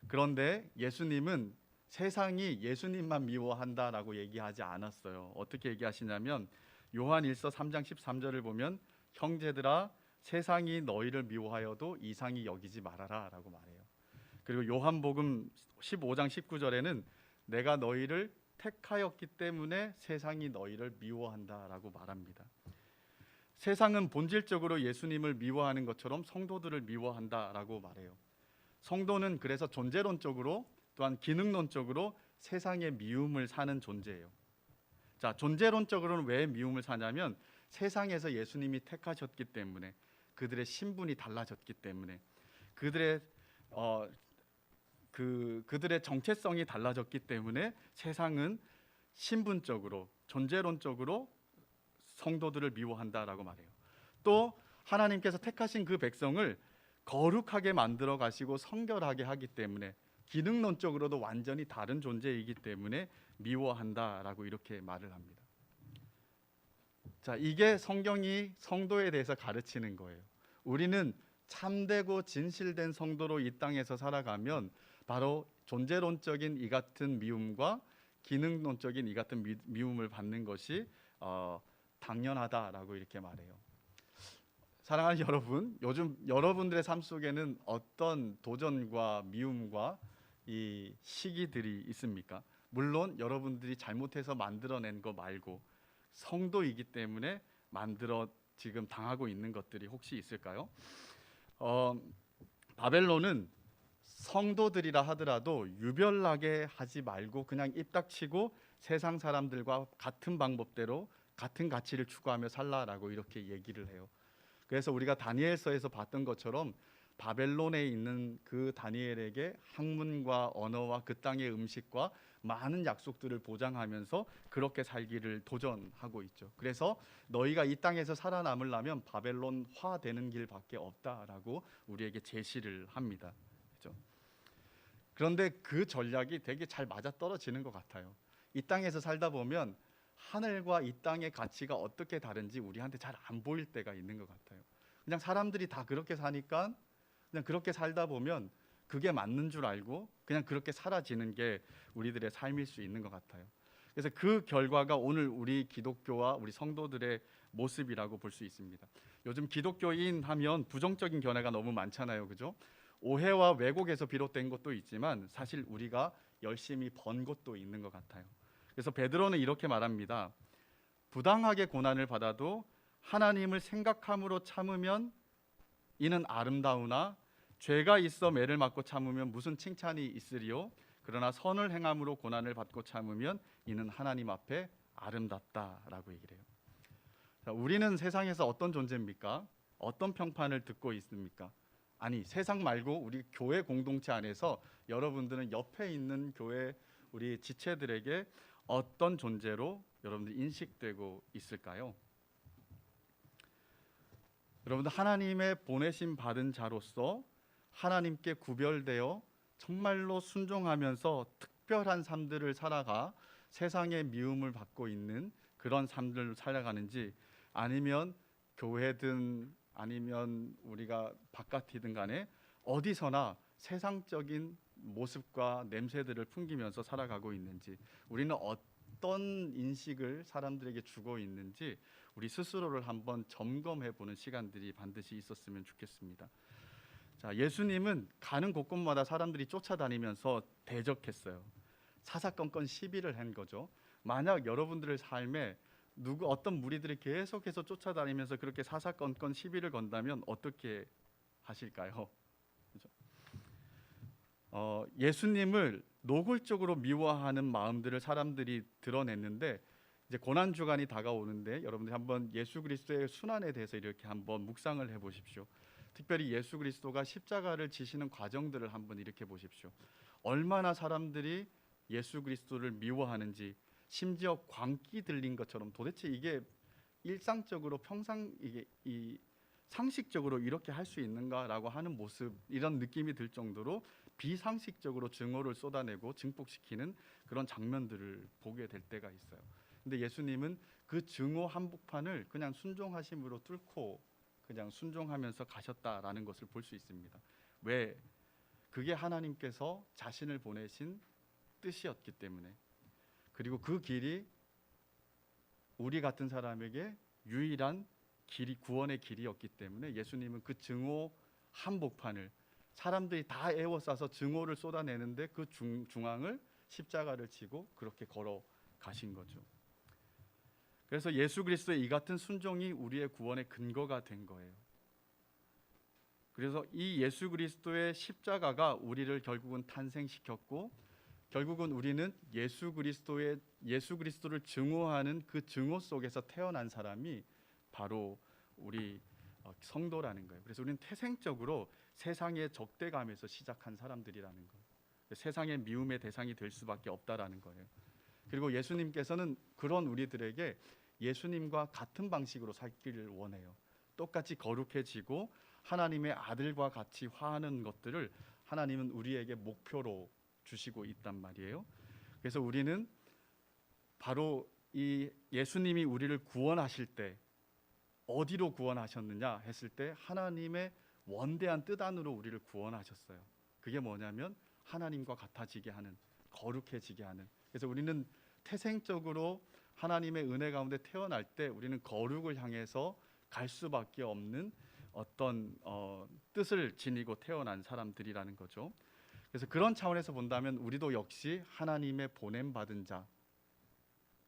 Speaker 2: 그런데 예수님은 세상이 예수님만 미워한다라고 얘기하지 않았어요. 어떻게 얘기하시냐면 요한일서 3장 13절을 보면 형제들아 세상이 너희를 미워하여도 이상히 여기지 말아라 라고 말해요. 그리고 요한복음 15장 19절에는 내가 너희를 택하였기 때문에 세상이 너희를 미워한다라고 말합니다. 세상은 본질적으로 예수님을 미워하는 것처럼 성도들을 미워한다라고 말해요. 성도는 그래서 존재론적으로 또한 기능론적으로 세상의 미움을 사는 존재예요. 자, 존재론적으로는 왜 미움을 사냐면 세상에서 예수님이 택하셨기 때문에 그들의 신분이 달라졌기 때문에 그들의 그들의 정체성이 달라졌기 때문에 세상은 신분적으로 존재론적으로 성도들을 미워한다라고 말해요. 또 하나님께서 택하신 그 백성을 거룩하게 만들어 가시고 성결하게 하기 때문에 기능론적으로도 완전히 다른 존재이기 때문에 미워한다라고 이렇게 말을 합니다. 자, 이게 성경이 성도에 대해서 가르치는 거예요. 우리는 참되고 진실된 성도로 이 땅에서 살아가면 바로 존재론적인 이 같은 미움과 기능론적인 이 같은 미움을 받는 것이 당연하다라고 이렇게 말해요. 사랑하는 여러분, 요즘 여러분들의 삶 속에는 어떤 도전과 미움과 이 시기들이 있습니까? 물론 여러분들이 잘못해서 만들어낸 거 말고 성도이기 때문에 지금 당하고 있는 것들이 혹시 있을까요? 바벨론은 성도들이라 하더라도 유별나게 하지 말고 그냥 입 닥치고 세상 사람들과 같은 방법대로 같은 가치를 추구하며 살라라고 이렇게 얘기를 해요. 그래서 우리가 다니엘서에서 봤던 것처럼 바벨론에 있는 그 다니엘에게 학문과 언어와 그 땅의 음식과 많은 약속들을 보장하면서 그렇게 살기를 도전하고 있죠. 그래서 너희가 이 땅에서 살아남으려면 바벨론화 되는 길밖에 없다라고 우리에게 제시를 합니다. 그렇죠? 그런데 그 전략이 되게 잘 맞아떨어지는 것 같아요. 이 땅에서 살다 보면 하늘과 이 땅의 가치가 어떻게 다른지 우리한테 잘 안 보일 때가 있는 것 같아요. 그냥 사람들이 다 그렇게 사니까 그냥 그렇게 살다 보면 그게 맞는 줄 알고 그냥 그렇게 사라지는 게 우리들의 삶일 수 있는 것 같아요. 그래서 그 결과가 오늘 우리 기독교와 우리 성도들의 모습이라고 볼 수 있습니다. 요즘 기독교인 하면 부정적인 견해가 너무 많잖아요, 그죠? 오해와 왜곡에서 비롯된 것도 있지만 사실 우리가 열심히 번 것도 있는 것 같아요. 그래서 베드로는 이렇게 말합니다. 부당하게 고난을 받아도 하나님을 생각함으로 참으면 이는 아름다우나 죄가 있어 매를 맞고 참으면 무슨 칭찬이 있으리요? 그러나 선을 행함으로 고난을 받고 참으면 이는 하나님 앞에 아름답다라고 얘기를 해요. 자, 우리는 세상에서 어떤 존재입니까? 어떤 평판을 듣고 있습니까? 아니, 세상 말고 우리 교회 공동체 안에서 여러분들은 옆에 있는 교회 우리 지체들에게 어떤 존재로 여러분들이 인식되고 있을까요? 여러분들 하나님의 보내심 받은 자로서 하나님께 구별되어 정말로 순종하면서 특별한 삶들을 살아가 세상의 미움을 받고 있는 그런 삶들을 살아가는지, 아니면 교회든 아니면 우리가 바깥이든 간에 어디서나 세상적인 모습과 냄새들을 풍기면서 살아가고 있는지, 우리는 어떤 인식을 사람들에게 주고 있는지 우리 스스로를 한번 점검해 보는 시간들이 반드시 있었으면 좋겠습니다. 자, 예수님은 가는 곳곳마다 사람들이 쫓아다니면서 대적했어요. 사사건건 시비를 한 거죠. 만약 여러분들의 삶에 어떤 무리들이 계속해서 쫓아다니면서 그렇게 사사건건 시비를 건다면 어떻게 하실까요? 그렇죠? 예수님을 노골적으로 미워하는 마음들을 사람들이 드러냈는데, 이제 고난 주간이 다가오는데 여러분들이 한번 예수 그리스도의 순환에 대해서 이렇게 한번 묵상을 해보십시오. 특별히 예수 그리스도가 십자가를 지시는 과정들을 한번 일으켜 보십시오. 얼마나 사람들이 예수 그리스도를 미워하는지, 심지어 광기 들린 것처럼 도대체 이게 일상적으로 이게 이 상식적으로 이렇게 할 수 있는가라고 하는 모습, 이런 느낌이 들 정도로 비상식적으로 증오를 쏟아내고 증폭시키는 그런 장면들을 보게 될 때가 있어요. 근데 예수님은 그 증오 한복판을 그냥 순종하심으로 뚫고 그냥 순종하면서 가셨다라는 것을 볼 수 있습니다. 왜? 그게 하나님께서 자신을 보내신 뜻이었기 때문에, 그리고 그 길이 우리 같은 사람에게 유일한 길이, 구원의 길이었기 때문에 예수님은 그 증오 한복판을, 사람들이 다 에워싸서 증오를 쏟아내는데 그 중앙을 십자가를 지고 그렇게 걸어 가신 거죠. 그래서 예수 그리스도의 이 같은 순종이 우리의 구원의 근거가 된 거예요. 그래서 이 예수 그리스도의 십자가가 우리를 결국은 탄생시켰고, 결국은 우리는 예수 그리스도를 증오하는 그 증오 속에서 태어난 사람이 바로 우리 성도라는 거예요. 그래서 우리는 태생적으로 세상의 적대감에서 시작한 사람들이라는 거예요. 세상의 미움의 대상이 될 수밖에 없다라는 거예요. 그리고 예수님께서는 그런 우리들에게 예수님과 같은 방식으로 살기를 원해요. 똑같이 거룩해지고 하나님의 아들과 같이 화하는 것들을 하나님은 우리에게 목표로 주시고 있단 말이에요. 그래서 우리는 바로 이 예수님이 우리를 구원하실 때 어디로 구원하셨느냐 했을 때 하나님의 원대한 뜻 안으로 우리를 구원하셨어요. 그게 뭐냐면 하나님과 같아지게 하는, 거룩해지게 하는. 그래서 우리는 태생적으로 하나님의 은혜 가운데 태어날 때 우리는 거룩을 향해서 갈 수밖에 없는 어떤 뜻을 지니고 태어난 사람들이라는 거죠. 그래서 그런 차원에서 본다면 우리도 역시 하나님의 보냄받은 자,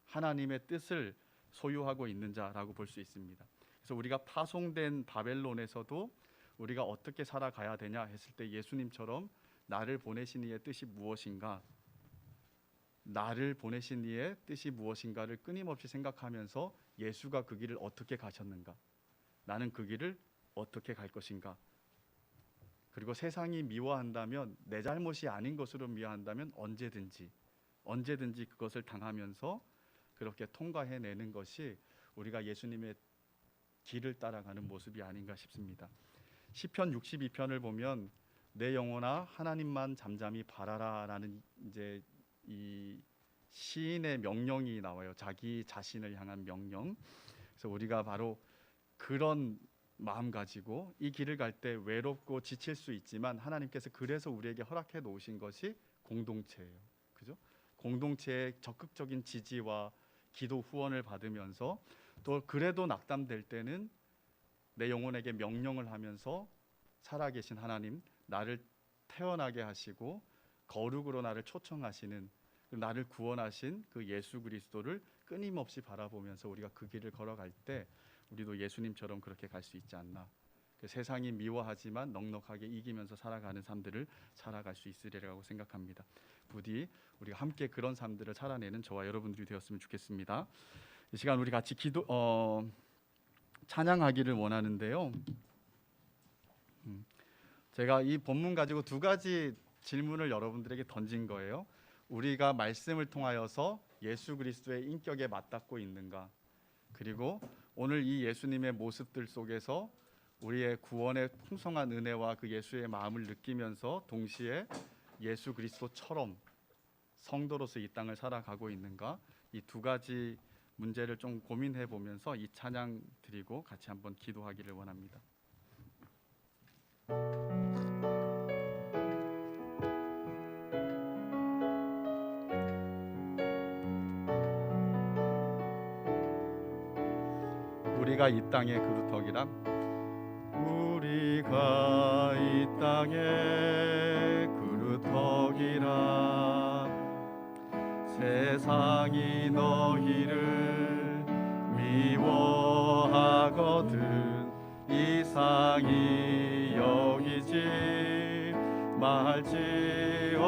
Speaker 2: 하나님의 뜻을 소유하고 있는 자라고 볼 수 있습니다. 그래서 우리가 파송된 바벨론에서도 우리가 어떻게 살아가야 되냐 했을 때 예수님처럼 나를 보내신 이의 뜻이 무엇인가, 나를 보내신 이의 뜻이 무엇인가를 끊임없이 생각하면서 예수가 그 길을 어떻게 가셨는가, 나는 그 길을 어떻게 갈 것인가, 그리고 세상이 미워한다면, 내 잘못이 아닌 것으로 미워한다면 언제든지 그것을 당하면서 그렇게 통과해내는 것이 우리가 예수님의 길을 따라가는 모습이 아닌가 싶습니다. 시편 62편을 보면 내 영혼아 하나님만 잠잠히 바라라라는 이제 이 시인의 명령이 나와요. 자기 자신을 향한 명령. 그래서 우리가 바로 그런 마음 가지고 이 길을 갈 때 외롭고 지칠 수 있지만 하나님께서 그래서 우리에게 허락해 놓으신 것이 공동체예요. 그죠? 공동체의 적극적인 지지와 기도 후원을 받으면서, 또 그래도 낙담될 때는 내 영혼에게 명령을 하면서 살아계신 하나님, 나를 태어나게 하시고 거룩으로 나를 초청하시는, 나를 구원하신 그 예수 그리스도를 끊임없이 바라보면서 우리가 그 길을 걸어갈 때 우리도 예수님처럼 그렇게 갈 수 있지 않나. 그 세상이 미워하지만 넉넉하게 이기면서 살아가는 삶들을 살아갈 수 있으리라고 생각합니다. 부디 우리가 함께 그런 삶들을 살아내는 저와 여러분들이 되었으면 좋겠습니다. 이 시간 우리 같이 찬양하기를 원하는데요. 제가 이 본문 가지고 두 가지 질문을 여러분들에게 던진 거예요. 우리가 말씀을 통하여서 예수 그리스도의 인격에 맞닿고 있는가, 그리고 오늘 이 예수님의 모습들 속에서 우리의 구원의 풍성한 은혜와 그 예수의 마음을 느끼면서 동시에 예수 그리스도처럼 성도로서 이 땅을 살아가고 있는가, 이 두 가지 문제를 좀 고민해 보면서 이 찬양 드리고 같이 한번 기도하기를 원합니다. 우리가 이 땅의 그루터기라, 우리가 이 땅의 그루터기라, 세상이 너희를 미워하거든 이상히 여기지 말지어다.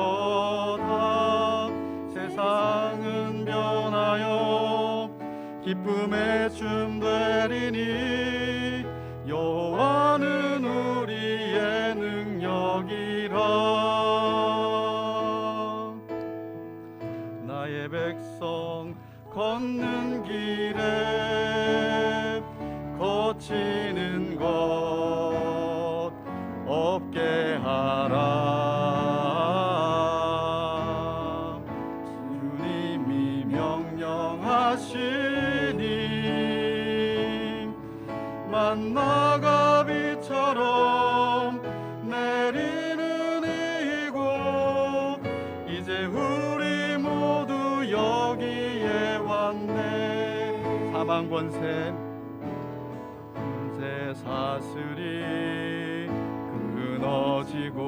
Speaker 2: 세상은 변하여 기쁨의 춤 되리니 여호와는 우리의 능력이라. 나의 백성 걷는 길에 거치는 것 없게 하라. 주님이 명령하시니 만나가 비처럼 내리는 이곳, 이제 우리 모두 여기에 왔네. 사망 권세 사슬이 끊어지고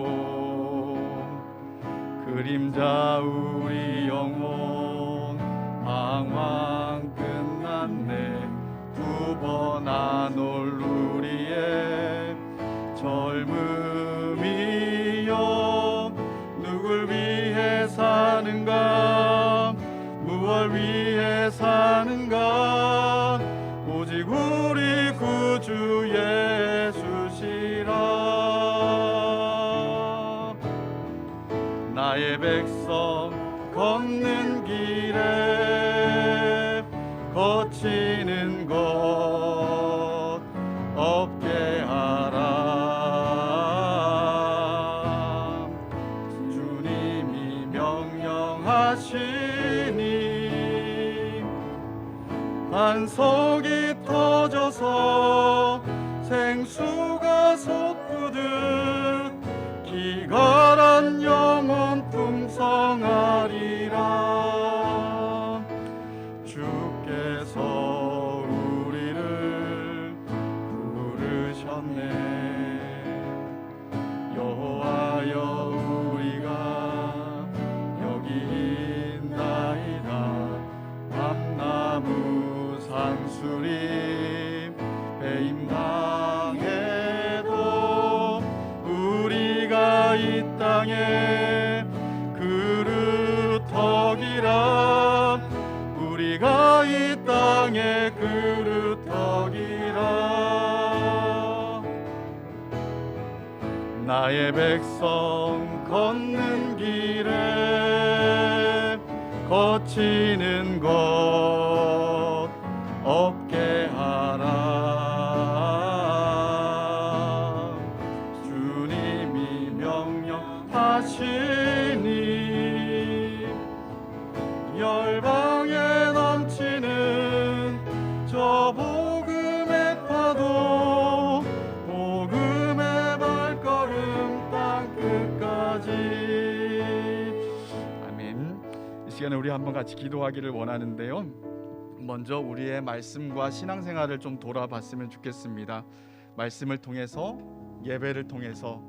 Speaker 2: 그림자 우리 영혼 방황 끝났네. 두 번 안 올 우리의 젊음이여, 누굴 위해 사는가, 무엇 위해 사는가, 오직 우리 구주 예수시라. 나의 백성 걷는 길에 거치는 것 없게 하라. 주님이 명령하시니 반석이 터져서 생수가 솟구듯 기갈한 영혼 풍성하리라. 주께서 우리를 부르셨네. 여호와여 우리가 여기 있나이다. 밤나무 산수리 배임당해도 우리가 이 땅에 그루터기라. 우리가 이 땅에 그루터기라. 나의 백성 걷는 길에 거치는 것 없게 하라. 주님이 명령하시니 열방에 넘치는 저 복음의 파도, 복음의 발걸음 땅 끝까지. 아멘. 이 시간에 우리 한번 같이 기도하기를 원하는데요, 먼저 우리의 말씀과 신앙생활을 좀 돌아봤으면 좋겠습니다. 말씀을 통해서, 예배를 통해서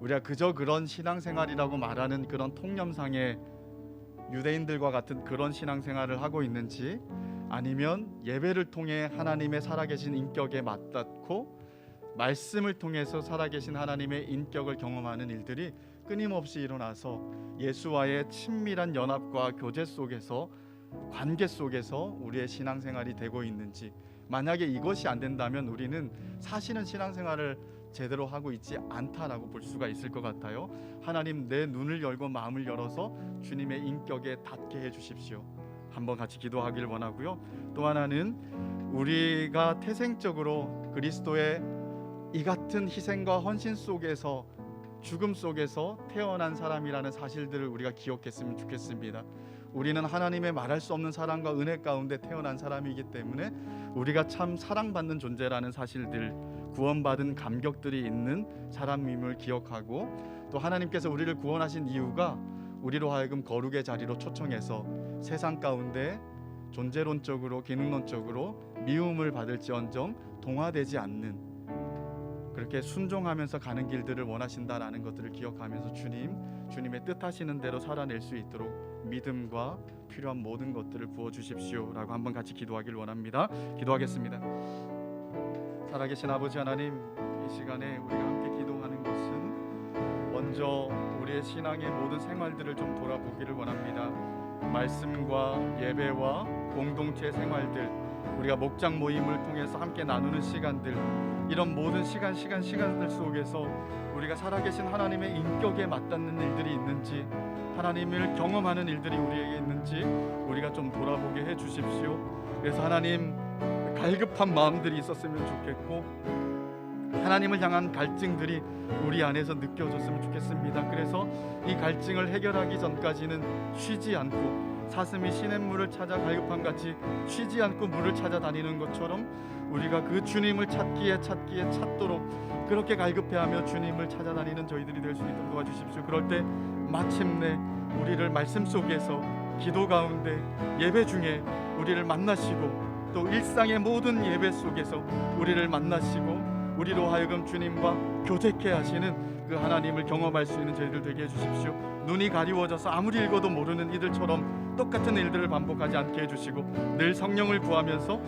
Speaker 2: 우리가 그저 그런 신앙생활이라고 말하는 그런 통념상의 유대인들과 같은 그런 신앙생활을 하고 있는지, 아니면 예배를 통해 하나님의 살아계신 인격에 맞닿고 말씀을 통해서 살아계신 하나님의 인격을 경험하는 일들이 끊임없이 일어나서 예수와의 친밀한 연합과 교제 속에서, 관계 속에서 우리의 신앙생활이 되고 있는지, 만약에 이것이 안 된다면 우리는 사실은 신앙생활을 제대로 하고 있지 않다라고 볼 수가 있을 것 같아요. 하나님, 내 눈을 열고 마음을 열어서 주님의 인격에 닿게 해주십시오. 한번 같이 기도하기를 원하고요. 또 하나는 우리가 태생적으로 그리스도의 이 같은 희생과 헌신 속에서, 죽음 속에서 태어난 사람이라는 사실들을 우리가 기억했으면 좋겠습니다. 우리는 하나님의 말할 수 없는 사랑과 은혜 가운데 태어난 사람이기 때문에 우리가 참 사랑받는 존재라는 사실들, 구원받은 감격들이 있는 사람임을 기억하고, 또 하나님께서 우리를 구원하신 이유가 우리로 하여금 거룩의 자리로 초청해서 세상 가운데 존재론적으로, 기능론적으로 미움을 받을지언정 동화되지 않는, 그렇게 순종하면서 가는 길들을 원하신다라는 것들을 기억하면서 주님의 뜻하시는 대로 살아낼 수 있도록 믿음과 필요한 모든 것들을 부어주십시오라고 한번 같이 기도하길 원합니다. 기도하겠습니다. 살아계신 아버지 하나님, 이 시간에 우리가 함께 기도하는 것은 먼저 우리의 신앙의 모든 생활들을 좀 돌아보기를 원합니다. 말씀과 예배와 공동체 생활들, 우리가 목장 모임을 통해서 함께 나누는 시간들, 이런 모든 시간들 속에서 우리가 살아계신 하나님의 인격에 맞닿는 일들이 있는지, 하나님을 경험하는 일들이 우리에게 있는지 우리가 좀 돌아보게 해 주십시오. 그래서 하나님, 갈급한 마음들이 있었으면 좋겠고, 하나님을 향한 갈증들이 우리 안에서 느껴졌으면 좋겠습니다. 그래서 이 갈증을 해결하기 전까지는 쉬지 않고, 사슴이 시냇물을 찾아 갈급함같이 쉬지 않고 물을 찾아다니는 것처럼 우리가 그 주님을 찾도록 그렇게 갈급해하며 주님을 찾아다니는 저희들이 될 수 있도록 도와주십시오. 그럴 때 마침내 우리를 말씀 속에서, 기도 가운데, 예배 중에 우리를 만나시고, 또 일상의 모든 예배 속에서 우리를 만나시고 우리로 하여금 주님과 교제케 하시는 그 하나님을 경험할 수 있는 저희들 되게 해주십시오. 눈이 가리워져서 아무리 읽어도 모르는 이들처럼 똑같은 일들을 반복하지 않게 해주시고, 늘 성령을 구하면서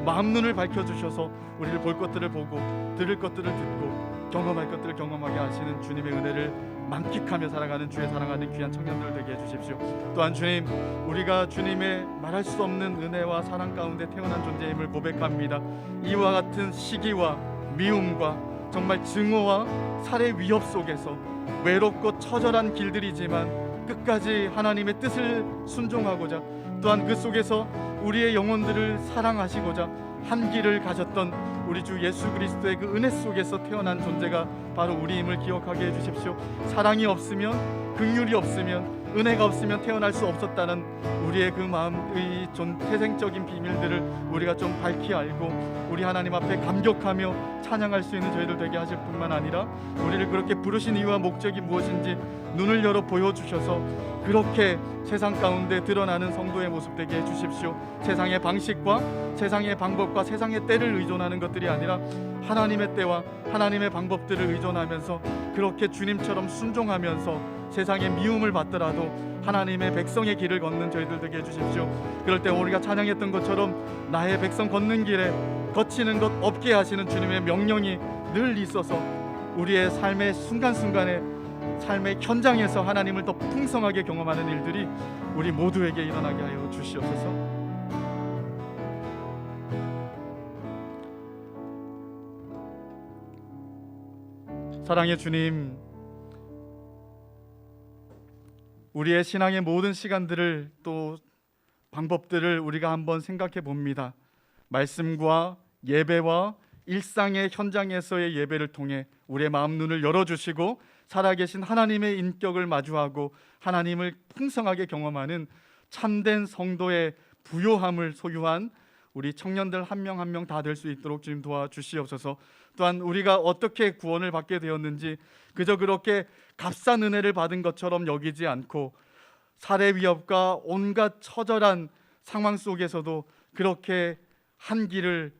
Speaker 2: 마음 눈을 밝혀주셔서 우리를 볼 것들을 보고, 들을 것들을 듣고, 경험할 것들을 경험하게 하시는 주님의 은혜를 만끽하며 살아가는 주의 사랑하는 귀한 청년들 되게 해주십시오. 또한 주님, 우리가 주님의 말할 수 없는 은혜와 사랑 가운데 태어난 존재임을 고백합니다. 이와 같은 시기와 미움과 정말 증오와 살해 위협 속에서 외롭고 처절한 길들이지만 끝까지 하나님의 뜻을 순종하고자, 또한 그 속에서 우리의 영혼들을 사랑하시고자 한 길을 가졌던 우리 주 예수 그리스도의 그 은혜 속에서 태어난 존재가 바로 우리임을 기억하게 해주십시오. 사랑이 없으면, 긍휼이 없으면, 은혜가 없으면 태어날 수 없었다는 우리의 그 마음의 태생적인 비밀들을 우리가 좀 밝히 알고 우리 하나님 앞에 감격하며 찬양할 수 있는 저희들 되게 하실 뿐만 아니라, 우리를 그렇게 부르신 이유와 목적이 무엇인지 눈을 열어 보여주셔서 그렇게 세상 가운데 드러나는 성도의 모습 되게 해주십시오. 세상의 방식과 세상의 방법과 세상의 때를 의존하는 것들이 아니라 하나님의 때와 하나님의 방법들을 의존하면서 그렇게 주님처럼 순종하면서 세상의 미움을 받더라도 하나님의 백성의 길을 걷는 저희들 되게 해주십시오. 그럴 때 우리가 찬양했던 것처럼 나의 백성 걷는 길에 거치는 것 없게 하시는 주님의 명령이 늘 있어서 우리의 삶의 순간순간에, 삶의 현장에서 하나님을 더 풍성하게 경험하는 일들이 우리 모두에게 일어나게 하여 주시옵소서. 사랑의 주님, 우리의 신앙의 모든 시간들을, 또 방법들을 우리가 한번 생각해 봅니다. 말씀과 예배와 일상의 현장에서의 예배를 통해 우리의 마음 눈을 열어주시고 살아계신 하나님의 인격을 마주하고 하나님을 풍성하게 경험하는 참된 성도의 부요함을 소유한 우리 청년들 한 명 한 명 다 될 수 있도록 주님 도와주시옵소서. 또한 우리가 어떻게 구원을 받게 되었는지 그저 그렇게 값싼 은혜를 받은 것처럼 여기지 않고, 살해 위협과 온갖 처절한 상황 속에서도 그렇게 한 길을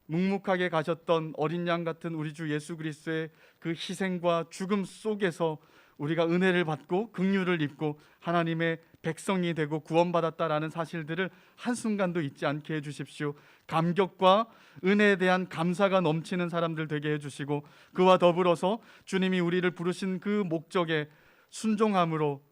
Speaker 2: 묵묵하게 가셨던 어린 양 같은 우리 주 예수 그리스도의 그 희생과 죽음 속에서 우리가 은혜를 받고 긍휼을 입고 하나님의 백성이 되고 구원받았다라는 사실들을 한순간도 잊지 않게 해주십시오. 감격과 은혜에 대한 감사가 넘치는 사람들 되게 해주시고, 그와 더불어서 주님이 우리를 부르신 그 목적에 순종함으로,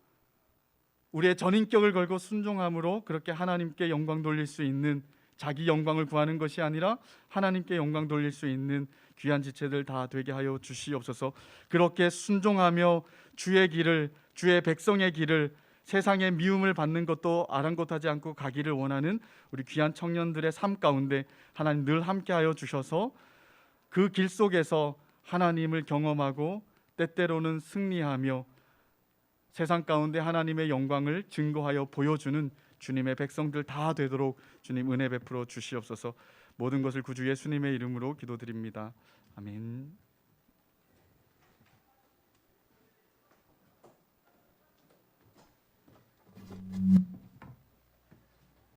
Speaker 2: 우리의 전인격을 걸고 순종함으로 그렇게 하나님께 영광 돌릴 수 있는, 자기 영광을 구하는 것이 아니라 하나님께 영광 돌릴 수 있는 귀한 지체들 다 되게 하여 주시옵소서. 그렇게 순종하며 주의 길을, 주의 백성의 길을, 세상의 미움을 받는 것도 아랑곳하지 않고 가기를 원하는 우리 귀한 청년들의 삶 가운데 하나님 늘 함께하여 주셔서 그 길 속에서 하나님을 경험하고 때때로는 승리하며 세상 가운데 하나님의 영광을 증거하여 보여주는 주님의 백성들 다 되도록 주님 은혜 베풀어 주시옵소서. 모든 것을 구주 예수님의 이름으로 기도드립니다. 아멘.